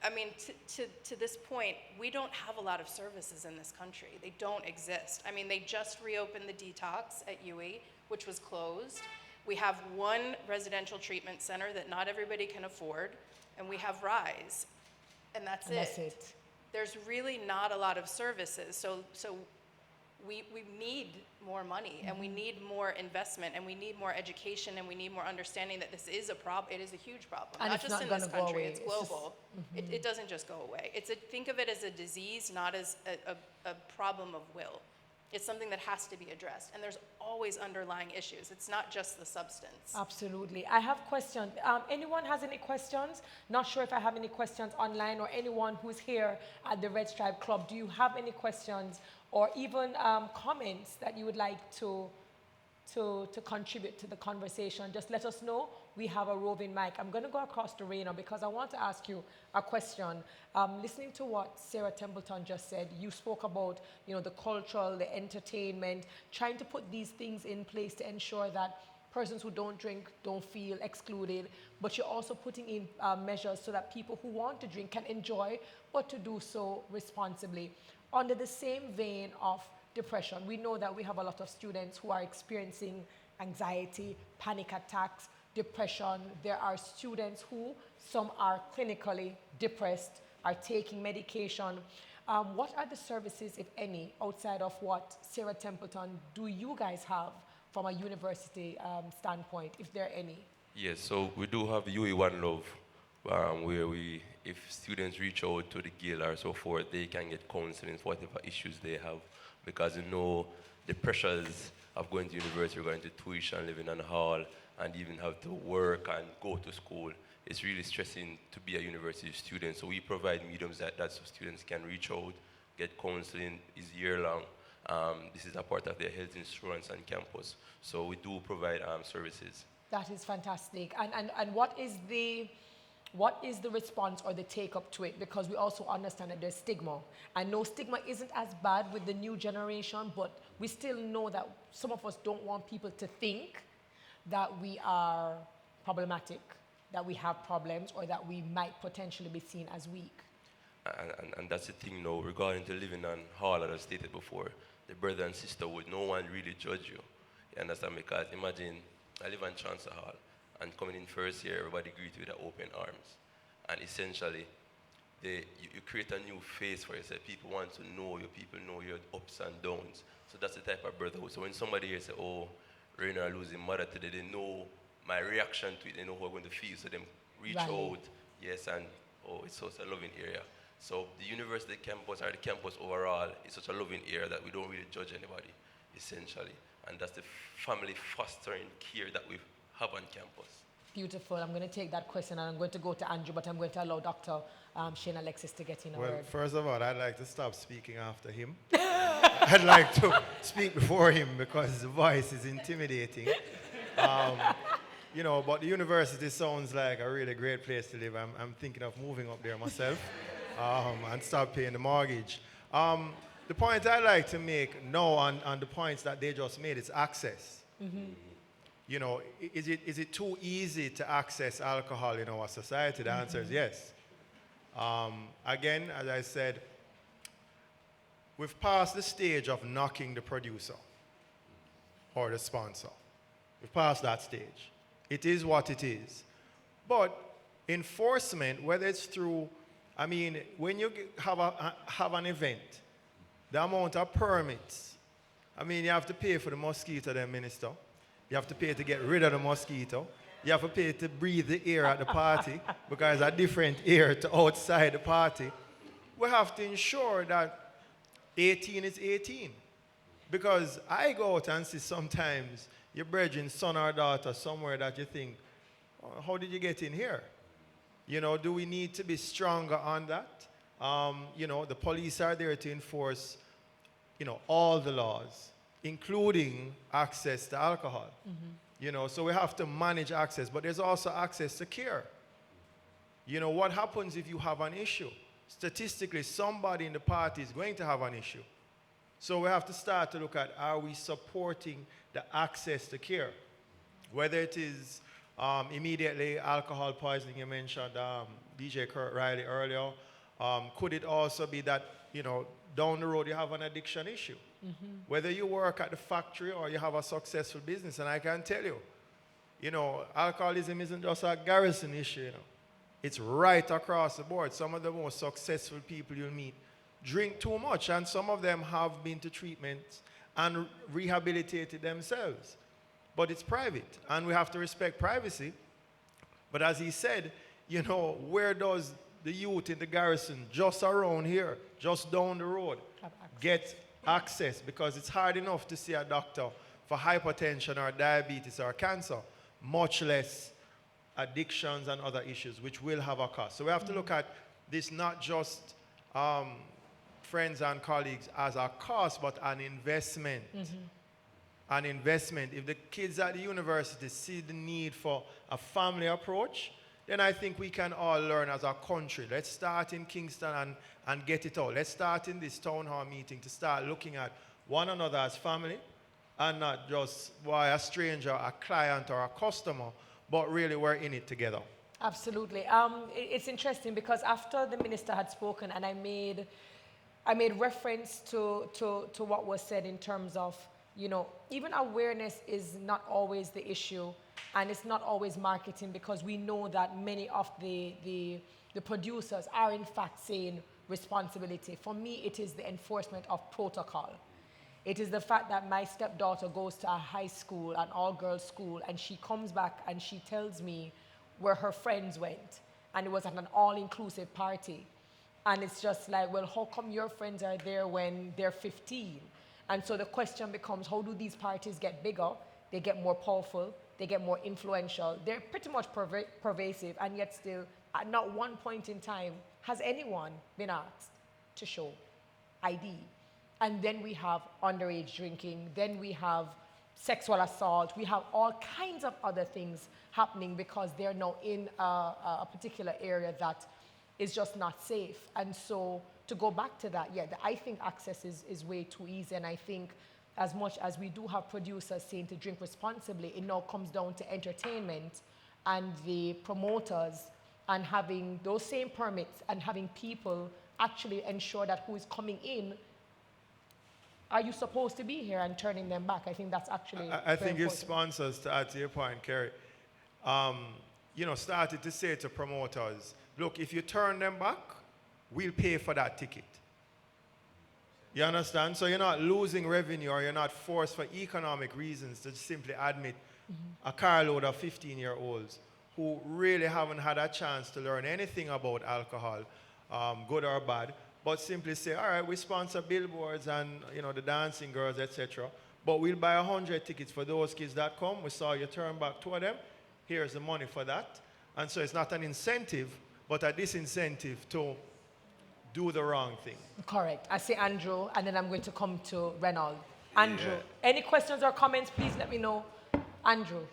I mean, to this point, we don't have a lot of services in this country. They don't exist. I mean, they just reopened the detox at UE, which was closed. We have one residential treatment center that not everybody can afford, and we have RISE, and that's it. There's really not a lot of services, so we need more money, and we need more investment, and we need more education, and we need more understanding that this is a problem. It is a huge problem, and not just in this country. It's global. It doesn't just go away. Think of it as a disease, not as a problem of will. It's something that has to be addressed, and there's always underlying issues. It's not just the substance. Absolutely. I have questions. Anyone has any questions? Not sure if I have any questions online, or anyone who's here at the Red Stripe Club. Do you have any questions or even comments that you would like to contribute to the conversation? Just let us know. We have a roving mic. I'm going to go across to Raina because I want to ask you a question. Listening to what Sarah Templeton just said, you spoke about, the cultural, the entertainment, trying to put these things in place to ensure that persons who don't drink don't feel excluded, but you're also putting in measures so that people who want to drink can enjoy, but to do so responsibly. Under the same vein of depression, we know that we have a lot of students who are experiencing anxiety, panic attacks, depression. There are students who, some are clinically depressed, are taking medication. What are the services, if any, outside of what Sarah Templeton, do you guys have from a university standpoint, if there are any? Yes, so we do have UE One Love, where if students reach out to the guild or so forth, they can get counseling for whatever issues they have, because the pressures of going to university, going to tuition, living in a hall, and even have to work and go to school. It's really stressing to be a university student. So we provide mediums that so students can reach out, get counseling, is year-long. This is a part of their health insurance on campus. So we do provide services. That is fantastic. And what is the response or the take-up to it? Because we also understand that there's stigma. I know stigma isn't as bad with the new generation, but we still know that some of us don't want people to think that we are problematic, that we have problems, or that we might potentially be seen as weak. And that's the thing now, regarding to living on hall, as I stated before, the brother and sisterhood, no one really judge you. You understand? Because imagine, I live on Chancellor Hall, and coming in first year, everybody greet you with open arms. And essentially, you create a new face for yourself. People want to know you, people know your ups and downs. So that's the type of brotherhood. So when somebody here say, oh, Rainer are losing mother today, they know my reaction to it, they know how I'm going to feel. So them reach Right. out, yes, and oh, it's such a loving area. So the university campus, or the campus overall, is such a loving area that we don't really judge anybody, essentially. And that's the family fostering care that we have on campus. Beautiful. I'm going to take that question and I'm going to go to Andrew, but I'm going to allow Dr. Shane Alexis to get in a Well, word. first of all, I'd like to stop speaking after him. I'd like to speak before him because his voice is intimidating. You know, but the university sounds like a really great place to live. I'm thinking of moving up there myself and start paying the mortgage. The point I'd like to make now on the points that they just made is access. You know, is it too easy to access alcohol in our society? The answer is yes. Again, as I said, we've passed the stage of knocking the producer or the sponsor. We've passed that stage. It is what it is. But enforcement, whether it's through, I mean, when you have an event, the amount of permits, I mean, you have to pay for the mosquito, then, Minister. You have to pay to get rid of the mosquito. You have to pay to breathe the air at the party because it's a different air to outside the party. We have to ensure that 18 is 18. Because I go out and see sometimes your brethren's son or daughter somewhere that you think, oh, how did you get in here? You know, do we need to be stronger on that? You know, the police are there to enforce, you know, all the laws, including access to alcohol. You know, so we have to manage access, but there's also access to care. You know, what happens if you have an issue? Statistically, somebody in the party is going to have an issue. So we have to start to look at, are we supporting the access to care? Whether it is immediately alcohol poisoning, you mentioned DJ Kurt Riley earlier. Could it also be that, you know, down the road you have an addiction issue? Whether you work at the factory or you have a successful business, and I can tell you, you know, alcoholism isn't just a Garrison issue, you know. It's right across the board. Some of the most successful people you'll meet drink too much, and some of them have been to treatment and rehabilitated themselves. But it's private, and we have to respect privacy. But as he said, you know, where does the youth in the Garrison, just around here, just down the road, get access? Because it's hard enough to see a doctor for hypertension or diabetes or cancer, much less addictions and other issues, which will have a cost. So we have to look at this not just friends and colleagues as a cost, but an investment. An investment. If the kids at the university see the need for a family approach, then I think we can all learn as a country. Let's start in Kingston and get it out. Let's start in this town hall meeting to start looking at one another as family and not just why a stranger, a client, or a customer, but really we're in it together. Absolutely. It's interesting because after the minister had spoken and I made reference to what was said in terms of, you know, even awareness is not always the issue, and it's not always marketing, because we know that many of the producers are in fact saying responsibility. For me, it is the enforcement of protocol. It is the fact that my stepdaughter goes to a high school, an all-girls school, and she comes back and she tells me where her friends went, and it was at an all-inclusive party. And it's just like, well, how come your friends are there when they're 15? And so the question becomes, how do these parties get bigger? They get more powerful, they get more influential. They're pretty much pervasive, and yet still, at not one point in time, has anyone been asked to show ID. And then we have underage drinking, then we have sexual assault, we have all kinds of other things happening because they're now in a particular area that is just not safe. And so to go back to that, yeah, I think access is way too easy, and I think as much as we do have producers saying to drink responsibly, it now comes down to entertainment and the promoters and having those same permits and having people actually ensure that who is coming in, are you supposed to be here, and turning them back. I think that's actually I think if important. sponsors, to add to your point, Kerry, started to say to promoters, look, if you turn them back, we'll pay for that ticket. You understand? So you're not losing revenue, or you're not forced for economic reasons to simply admit a carload of 15-year-olds who really haven't had a chance to learn anything about alcohol, good or bad, but simply say, all right, we sponsor billboards and the dancing girls, etc. But we'll buy 100 tickets for those kids that come. We saw you turn back to them. Here's the money for that. And so it's not an incentive, but a disincentive to do the wrong thing. Correct. I say Andrew, and then I'm going to come to Reynold. Andrew, Yeah. any questions or comments, please let me know. Andrew.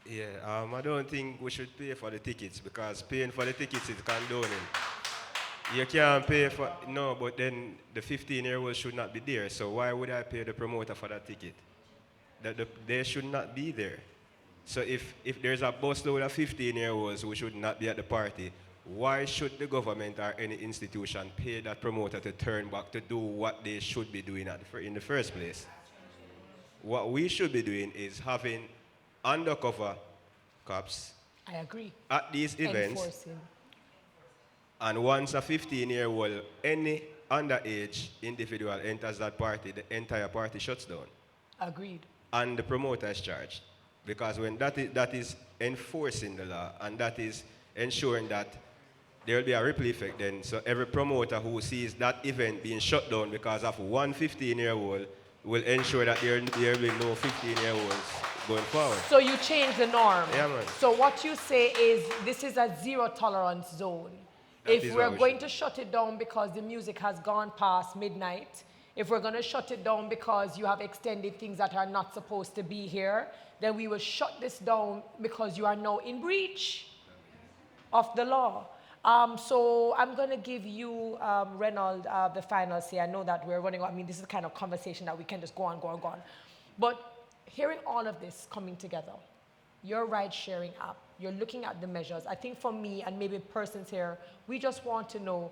Yeah, I don't think we should pay for the tickets, because paying for the tickets is condoning. You can't pay for, no, but then the 15-year-olds should not be there. So why would I pay the promoter for that ticket? They should not be there. So if there's a busload of 15-year-olds who should not be at the party, why should the government or any institution pay that promoter to turn back to do what they should be doing in the first place? What we should be doing is having undercover cops I agree. at these events. Enforcing. And once a 15-year-old, any underage individual enters that party, the entire party shuts down. Agreed. And the promoter is charged. Because when that is enforcing the law, and that is ensuring that there will be a ripple effect then. So every promoter who sees that event being shut down because of one 15-year-old will ensure that there will be no 15-year-olds going forward. So you change the norm. Yeah, man. So what you say is this is a zero tolerance zone. If we're going to shut it down because the music has gone past midnight, if we're going to shut it down because you have extended things that are not supposed to be here, then we will shut this down because you are now in breach of the law. So I'm going to give you, Reynold, the final say. I know that we're running out. I mean, this is the kind of conversation that we can just go on. But hearing all of this coming together, your ride-sharing app, you're looking at the measures. I think for me and maybe persons here, we just want to know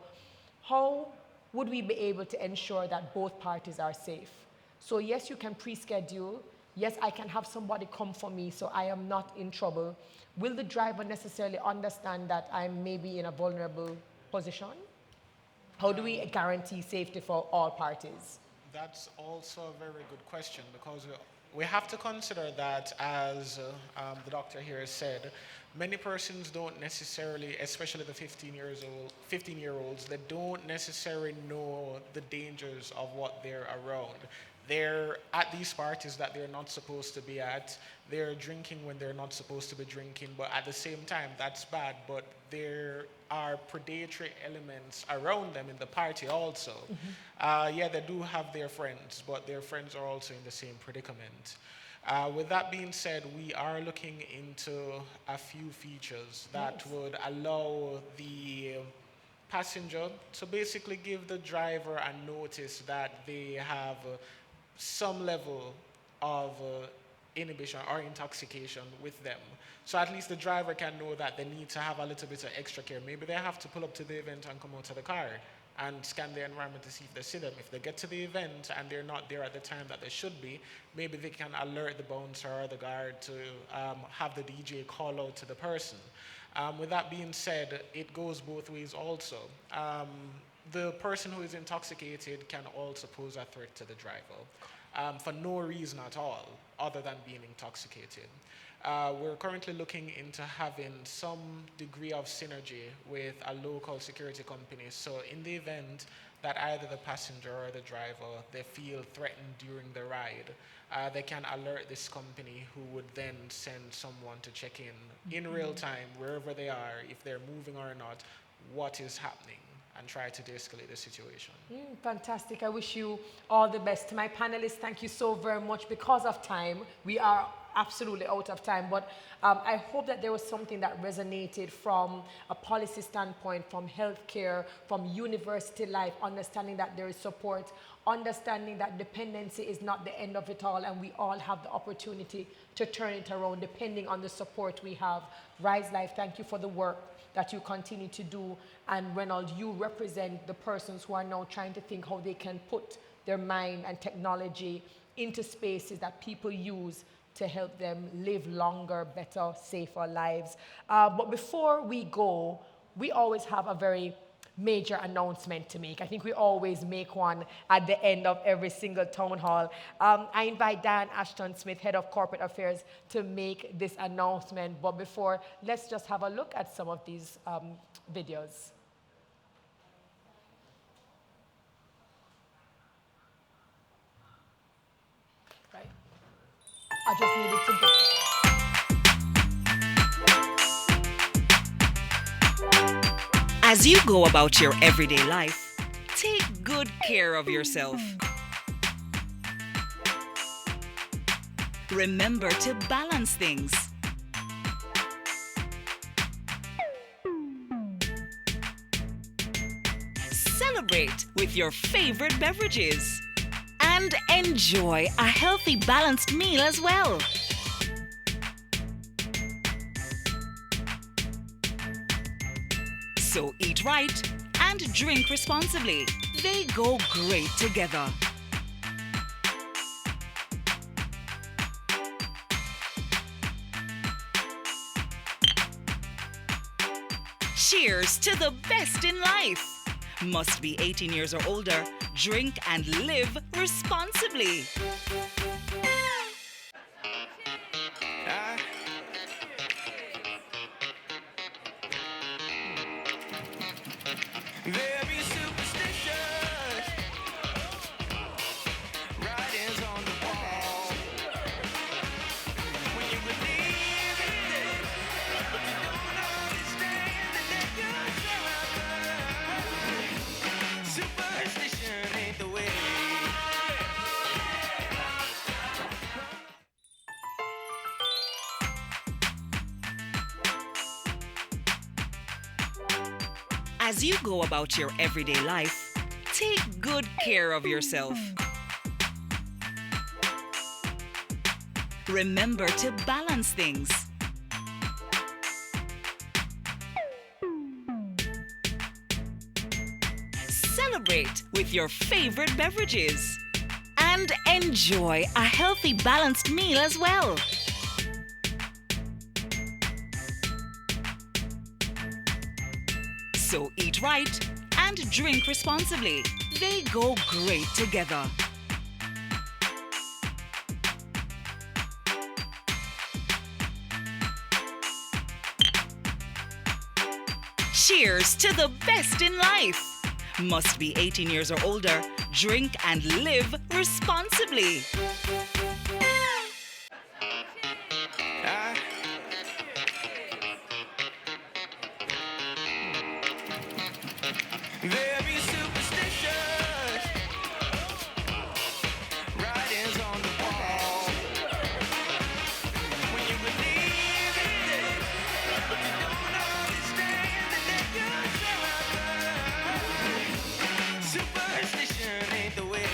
how would we be able to ensure that both parties are safe? So yes, you can pre-schedule. Yes, I can have somebody come for me so I am not in trouble. Will the driver necessarily understand that I'm maybe in a vulnerable position? How do we guarantee safety for all parties? That's also a very good question, because we have to consider that, as the doctor here has said, many persons don't necessarily, especially the 15-year-olds, they don't necessarily know the dangers of what they're around. They're at these parties that they're not supposed to be at. They're drinking when they're not supposed to be drinking, but at the same time, that's bad. But there are predatory elements around them in the party also. Yeah, they do have their friends, but their friends are also in the same predicament. With that being said, we are looking into a few features that would allow the passenger to basically give the driver a notice that they have some level of inhibition or intoxication with them. So at least the driver can know that they need to have a little bit of extra care. Maybe they have to pull up to the event and come out of the car and scan the environment to see if they see them. If they get to the event and they're not there at the time that they should be, maybe they can alert the bouncer or the guard to have the DJ call out to the person. With that being said, it goes both ways also. The person who is intoxicated can also pose a threat to the driver for no reason at all other than being intoxicated. We're currently looking into having some degree of synergy with a local security company. So in the event that either the passenger or the driver, they feel threatened during the ride, they can alert this company, who would then send someone to check in real time, wherever they are, if they're moving or not, what is happening, and try to de-escalate the situation. Fantastic. I wish you all the best. To my panelists, thank you so very much. Because of time, we are absolutely out of time, but I hope that there was something that resonated from a policy standpoint, from healthcare, from university life, understanding that there is support, understanding that dependency is not the end of it all, and we all have the opportunity to turn it around depending on the support we have. Rise Life, thank you for the work that you continue to do. And Reynolds, you represent the persons who are now trying to think how they can put their mind and technology into spaces that people use to help them live longer, better, safer lives. But before we go, we always have a very major announcement to make. I think we always make one at the end of every single town hall. I invite Dan Ashton Smith, Head of Corporate Affairs, to make this announcement. But before, let's just have a look at some of these videos. Right. I just needed to get... As you go about your everyday life, take good care of yourself. Remember to balance things. Celebrate with your favorite beverages. And enjoy a healthy, balanced meal as well. So eat right and drink responsibly. They go great together. Cheers to the best in life. Must be 18 years or older. Drink and live responsibly. Very superstitious. Writings on the wall. When you believe in this, but you don't understand that you're superstition ain't the way. As you go about your everyday life, take good care of yourself. Remember to balance things. Celebrate with your favorite beverages. And enjoy a healthy, balanced meal as well. So eat right and drink responsibly. They go great together. Cheers to the best in life. Must be 18 years or older. Drink and live responsibly. Very superstitious. Writings on the wall. When you believe in this, but you don't understand that you're superstition ain't the way.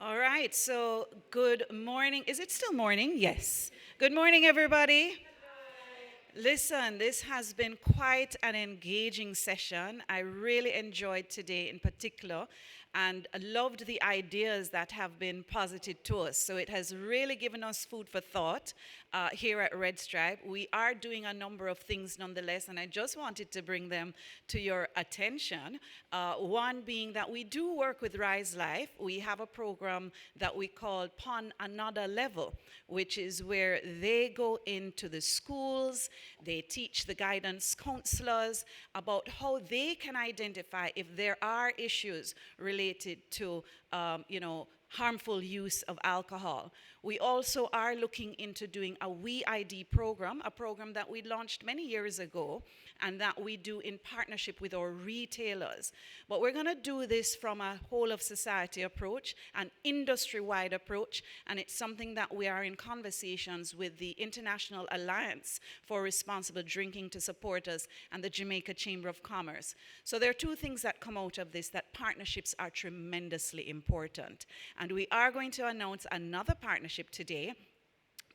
All right, so good morning. Is it still morning? Yes. Good morning, everybody. Listen, this has been quite an engaging session. I really enjoyed today in particular and loved the ideas that have been posited to us. So it has really given us food for thought here at Red Stripe. We are doing a number of things nonetheless, and I just wanted to bring them to your attention. One being that we do work with Rise Life. We have a program that we call Pon Another Level, which is where they go into the schools, they teach the guidance counselors about how they can identify if there are issues related to harmful use of alcohol. We also are looking into doing a We ID program, a program that we launched many years ago and that we do in partnership with our retailers. But we're going to do this from a whole of society approach, an industry-wide approach, and it's something that we are in conversations with the International Alliance for Responsible Drinking to support us and the Jamaica Chamber of Commerce. So there are two things that come out of this, that partnerships are tremendously important. And we are going to announce another partnership today.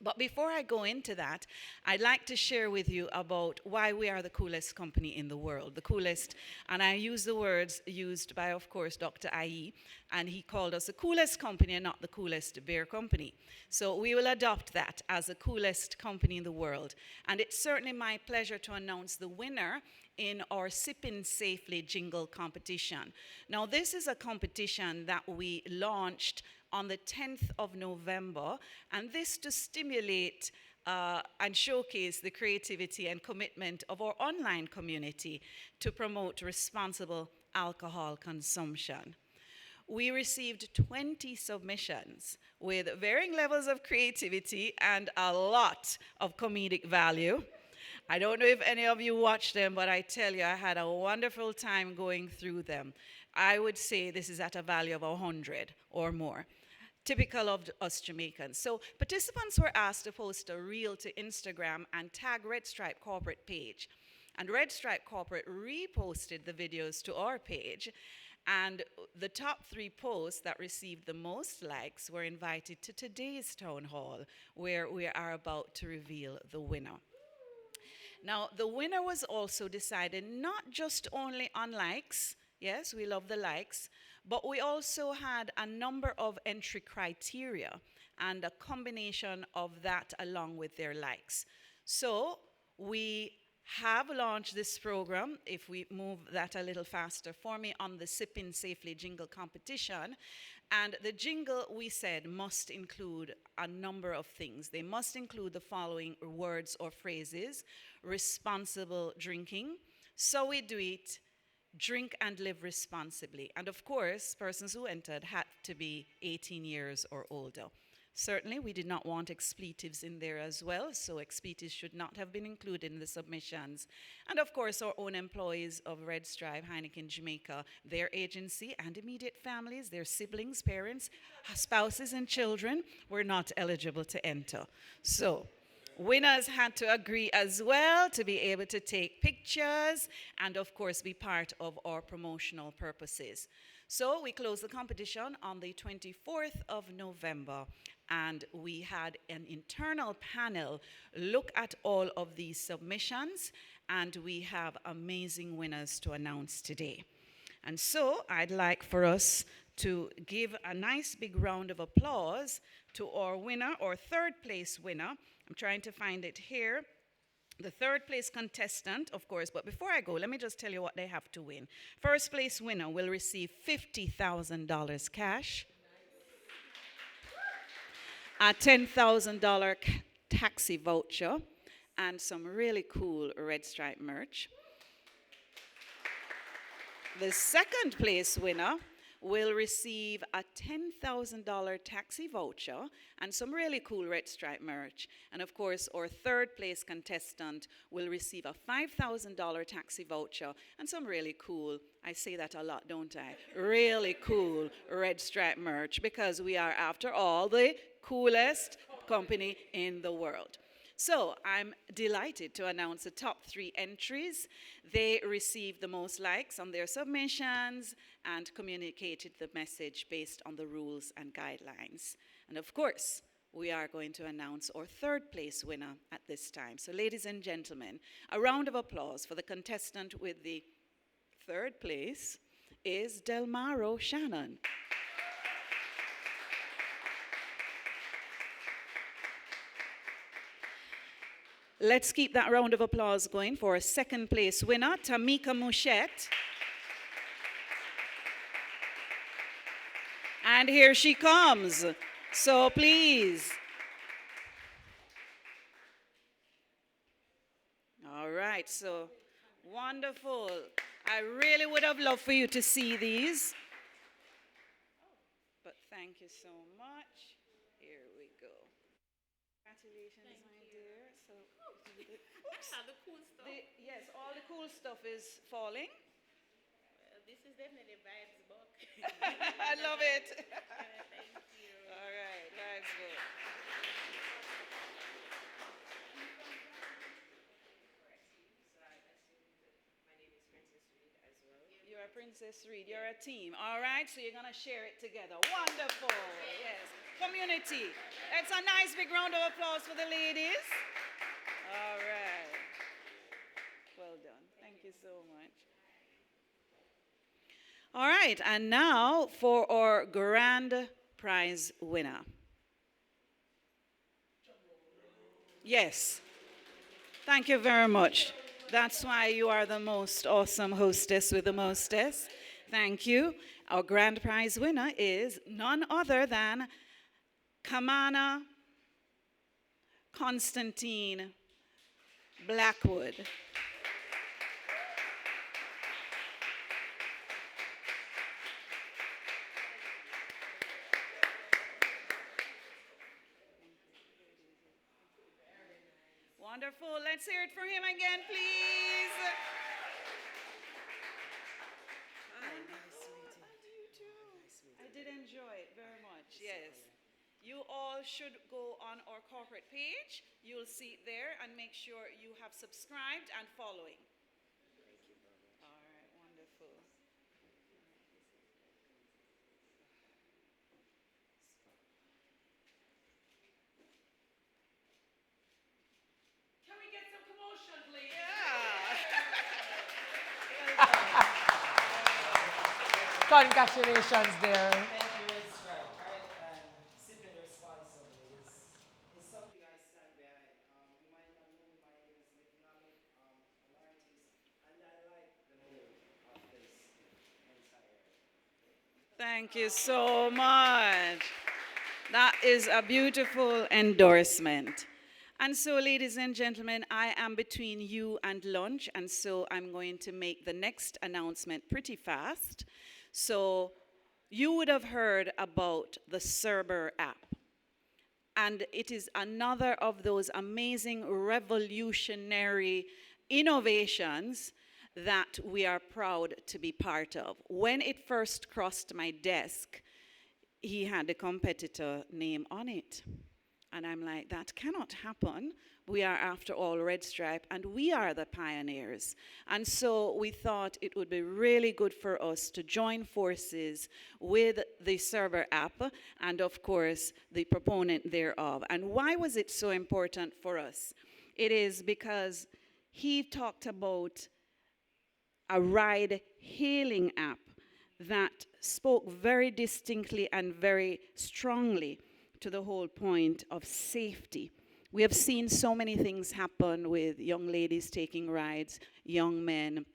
But before I go into that, I'd like to share with you about why we are the coolest company in the world. The coolest, and I use the words used by, of course, Dr. IE, and he called us the coolest company and not the coolest beer company. So we will adopt that as the coolest company in the world. And it's certainly my pleasure to announce the winner in our Sippin' Safely jingle competition. Now, this is a competition that we launched on the 10th of November, and this to stimulate and showcase the creativity and commitment of our online community to promote responsible alcohol consumption. We received 20 submissions with varying levels of creativity and a lot of comedic value. I don't know if any of you watched them, but I tell you, I had a wonderful time going through them. I would say this is at a value of 100 or more, typical of us Jamaicans. So participants were asked to post a reel to Instagram and tag Red Stripe Corporate page. And Red Stripe Corporate reposted the videos to our page. And the top 3 posts that received the most likes were invited to today's town hall, where we are about to reveal the winner. Now, the winner was also decided not just only on likes. Yes, we love the likes, but we also had a number of entry criteria and a combination of that along with their likes. So we have launched this program, if we move that a little faster for me, on the Sippin' Safely jingle competition. And the jingle, we said, must include a number of things. They must include the following words or phrases: responsible drinking, so we do it, drink and live responsibly. And of course, persons who entered had to be 18 years or older. Certainly, we did not want expletives in there as well, so expletives should not have been included in the submissions. And of course, our own employees of Red Stripe, Heineken Jamaica, their agency and immediate families, their siblings, parents, spouses, and children were not eligible to enter. So winners had to agree as well to be able to take pictures and, of course, be part of our promotional purposes. So we closed the competition on the 24th of November, and we had an internal panel look at all of these submissions, and we have amazing winners to announce today. And so I'd like for us to give a nice big round of applause to our winner, or third place winner. I'm trying to find it here. The third place contestant, of course, but before I go, let me just tell you what they have to win. First place winner will receive $50,000 cash, a $10,000 taxi voucher, and some really cool Red Stripe merch. The second place winner will receive a $10,000 taxi voucher and some really cool Red Stripe merch. And of course, our third place contestant will receive a $5,000 taxi voucher and some really cool, I say that a lot, don't I? Really cool Red Stripe merch, because we are, after all, the coolest company in the world. So I'm delighted to announce the top 3 entries. They received the most likes on their submissions and communicated the message based on the rules and guidelines. And of course, we are going to announce our third place winner at this time. So ladies and gentlemen, a round of applause for the contestant with the third place is Delmaro Shannon. Let's keep that round of applause going for a second place winner, Tamika Mouchette. And here she comes. So please. All right, so wonderful. I really would have loved for you to see these. Thank you so much. Here we go. Congratulations, my dear. So, oops. The cool stuff. Yes, all the cool stuff is falling. This is definitely vibes book. I love it. Thank you. All right, let's go. You're a Princess Reed. You're a team. All right, so you're going to share it together. Wonderful. Yes. Community. That's a nice big round of applause for the ladies. All right. Well done. Thank you so much. All right, and now for our grand prize winner. Yes. Thank you very much. That's why you are the most awesome hostess with the mostess. Thank you. Our grand prize winner is none other than Kamana Constantine Blackwood. Wonderful. Let's hear it for him again, please. Hi, nice meeting. You too. I did enjoy it very much, yes. You all should go on our corporate page. You'll see it there and make sure you have subscribed and following. Thank you very much. All right, wonderful. Can we get some commotion, please? Congratulations there. Thank you, Red Stripe. Right, and sipping responsibly is something I stand behind. You might not know me, my name is McNamee. I'm an artist, and I like the mood of this entire. Thank you so much. That is a beautiful endorsement. And so, ladies and gentlemen, I am between you and lunch, and so I'm going to make the next announcement pretty fast. So, you would have heard about the Cerber app. And it is another of those amazing revolutionary innovations that we are proud to be part of. When it first crossed my desk, he had a competitor name on it. And I'm like, that cannot happen. We are, after all, Red Stripe, and we are the pioneers. And so we thought it would be really good for us to join forces with the Cerber app and, of course, the proponent thereof. And why was it so important for us? It is because he talked about a ride-hailing app that spoke very distinctly and very strongly to the whole point of safety. We have seen so many things happen with young ladies taking rides, young men,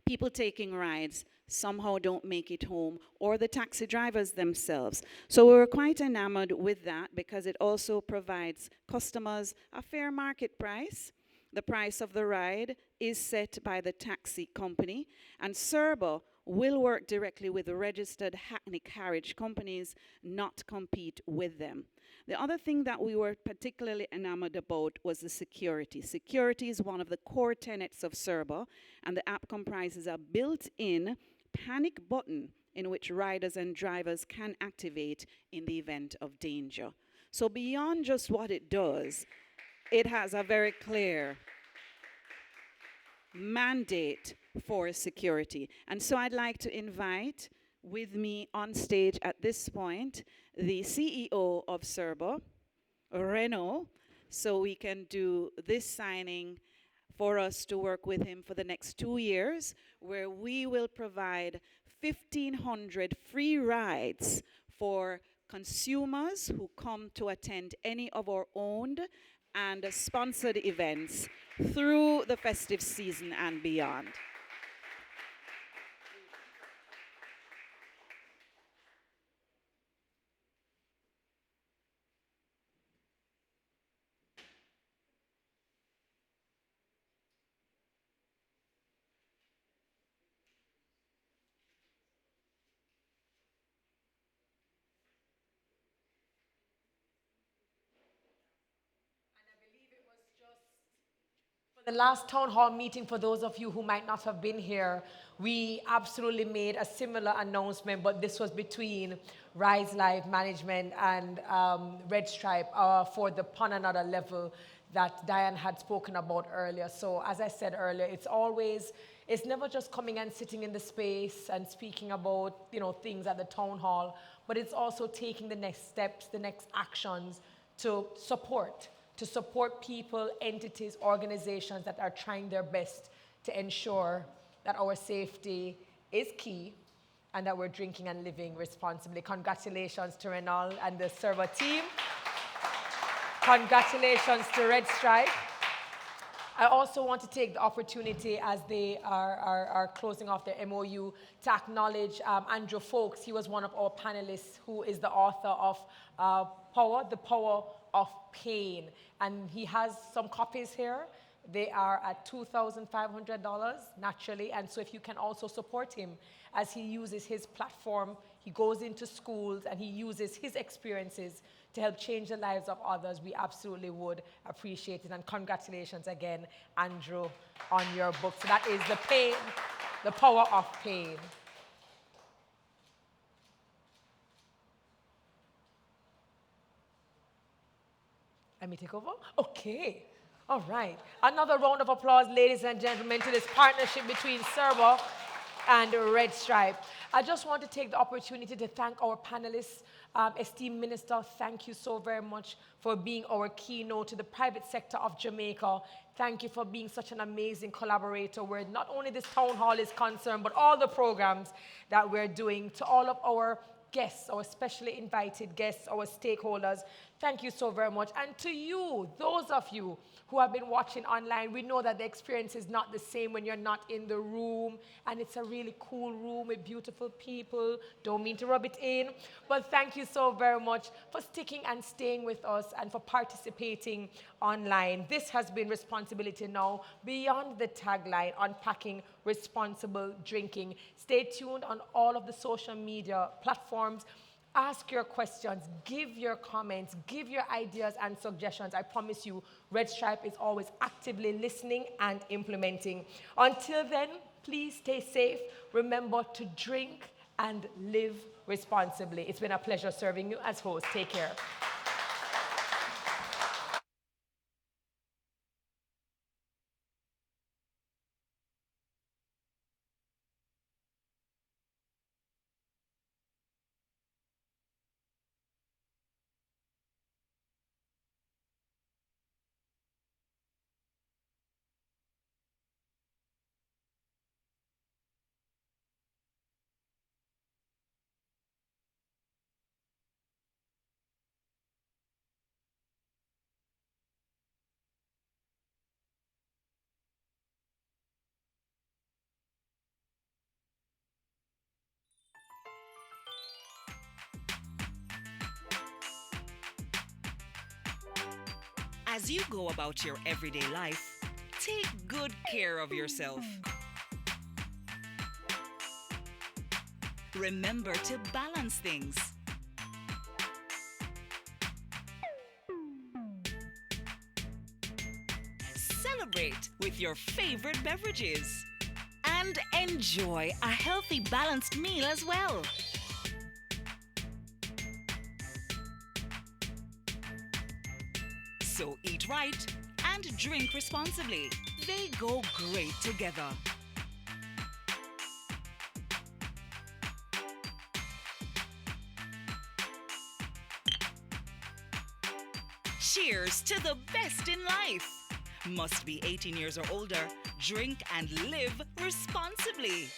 people taking rides, somehow don't make it home, or the taxi drivers themselves. So we were quite enamored with that because it also provides customers a fair market price. The price of the ride is set by the taxi company, and Cerber will work directly with the registered hackney carriage companies, not compete with them. The other thing that we were particularly enamored about was the security. Security is one of the core tenets of Cerber, and the app comprises a built-in panic button in which riders and drivers can activate in the event of danger. So beyond just what it does, it has a very clear mandate for security. And so I'd like to invite with me on stage at this point the CEO of Cerber, Renaud, so we can do this signing for us to work with him for the next 2 years, where we will provide 1,500 free rides for consumers who come to attend any of our owned and sponsored events through the festive season and beyond. The last town hall meeting, for those of you who might not have been here, we absolutely made a similar announcement, but this was between Rise Life Management and Red Stripe for the Pon Another level that Diane had spoken about earlier. So as I said earlier, it's never just coming and sitting in the space and speaking about, things at the town hall, but it's also taking the next steps, the next actions to support people, entities, organizations that are trying their best to ensure that our safety is key and that we're drinking and living responsibly. Congratulations to Renal and the server team. Congratulations to Red Stripe. I also want to take the opportunity as they are closing off their MOU to acknowledge Andrew Folks. He was one of our panelists who is the author of The Power of Pain. And he has some copies here. They are at $2,500 naturally. And so if you can also support him as he uses his platform, he goes into schools and he uses his experiences to help change the lives of others, we absolutely would appreciate it. And congratulations again, Andrew, on your book. So that is The Power of Pain. Let me take over? Okay. All right. Another round of applause, ladies and gentlemen, to this partnership between Servo and Red Stripe. I just want to take the opportunity to thank our panelists. Esteemed Minister, thank you so very much for being our keynote to the private sector of Jamaica. Thank you for being such an amazing collaborator where not only this town hall is concerned, but all the programs that we're doing. To all of our guests, our specially invited guests, our stakeholders, thank you so very much. And to you, those of you who have been watching online, we know that the experience is not the same when you're not in the room, and it's a really cool room with beautiful people. Don't mean to rub it in, but thank you so very much for sticking and staying with us and for participating online. This has been Responsibility Now, beyond the tagline, unpacking responsible drinking. Stay tuned on all of the social media platforms. Ask your questions, give your comments, give your ideas and suggestions. I promise you, Red Stripe is always actively listening and implementing. Until then, please stay safe. Remember to drink and live responsibly. It's been a pleasure serving you as host. Take care. As you go about your everyday life, take good care of yourself. Remember to balance things. Celebrate with your favorite beverages. And enjoy a healthy, balanced meal as well. So eat right and drink responsibly. They go great together. Cheers to the best in life. Must be 18 years or older. Drink and live responsibly.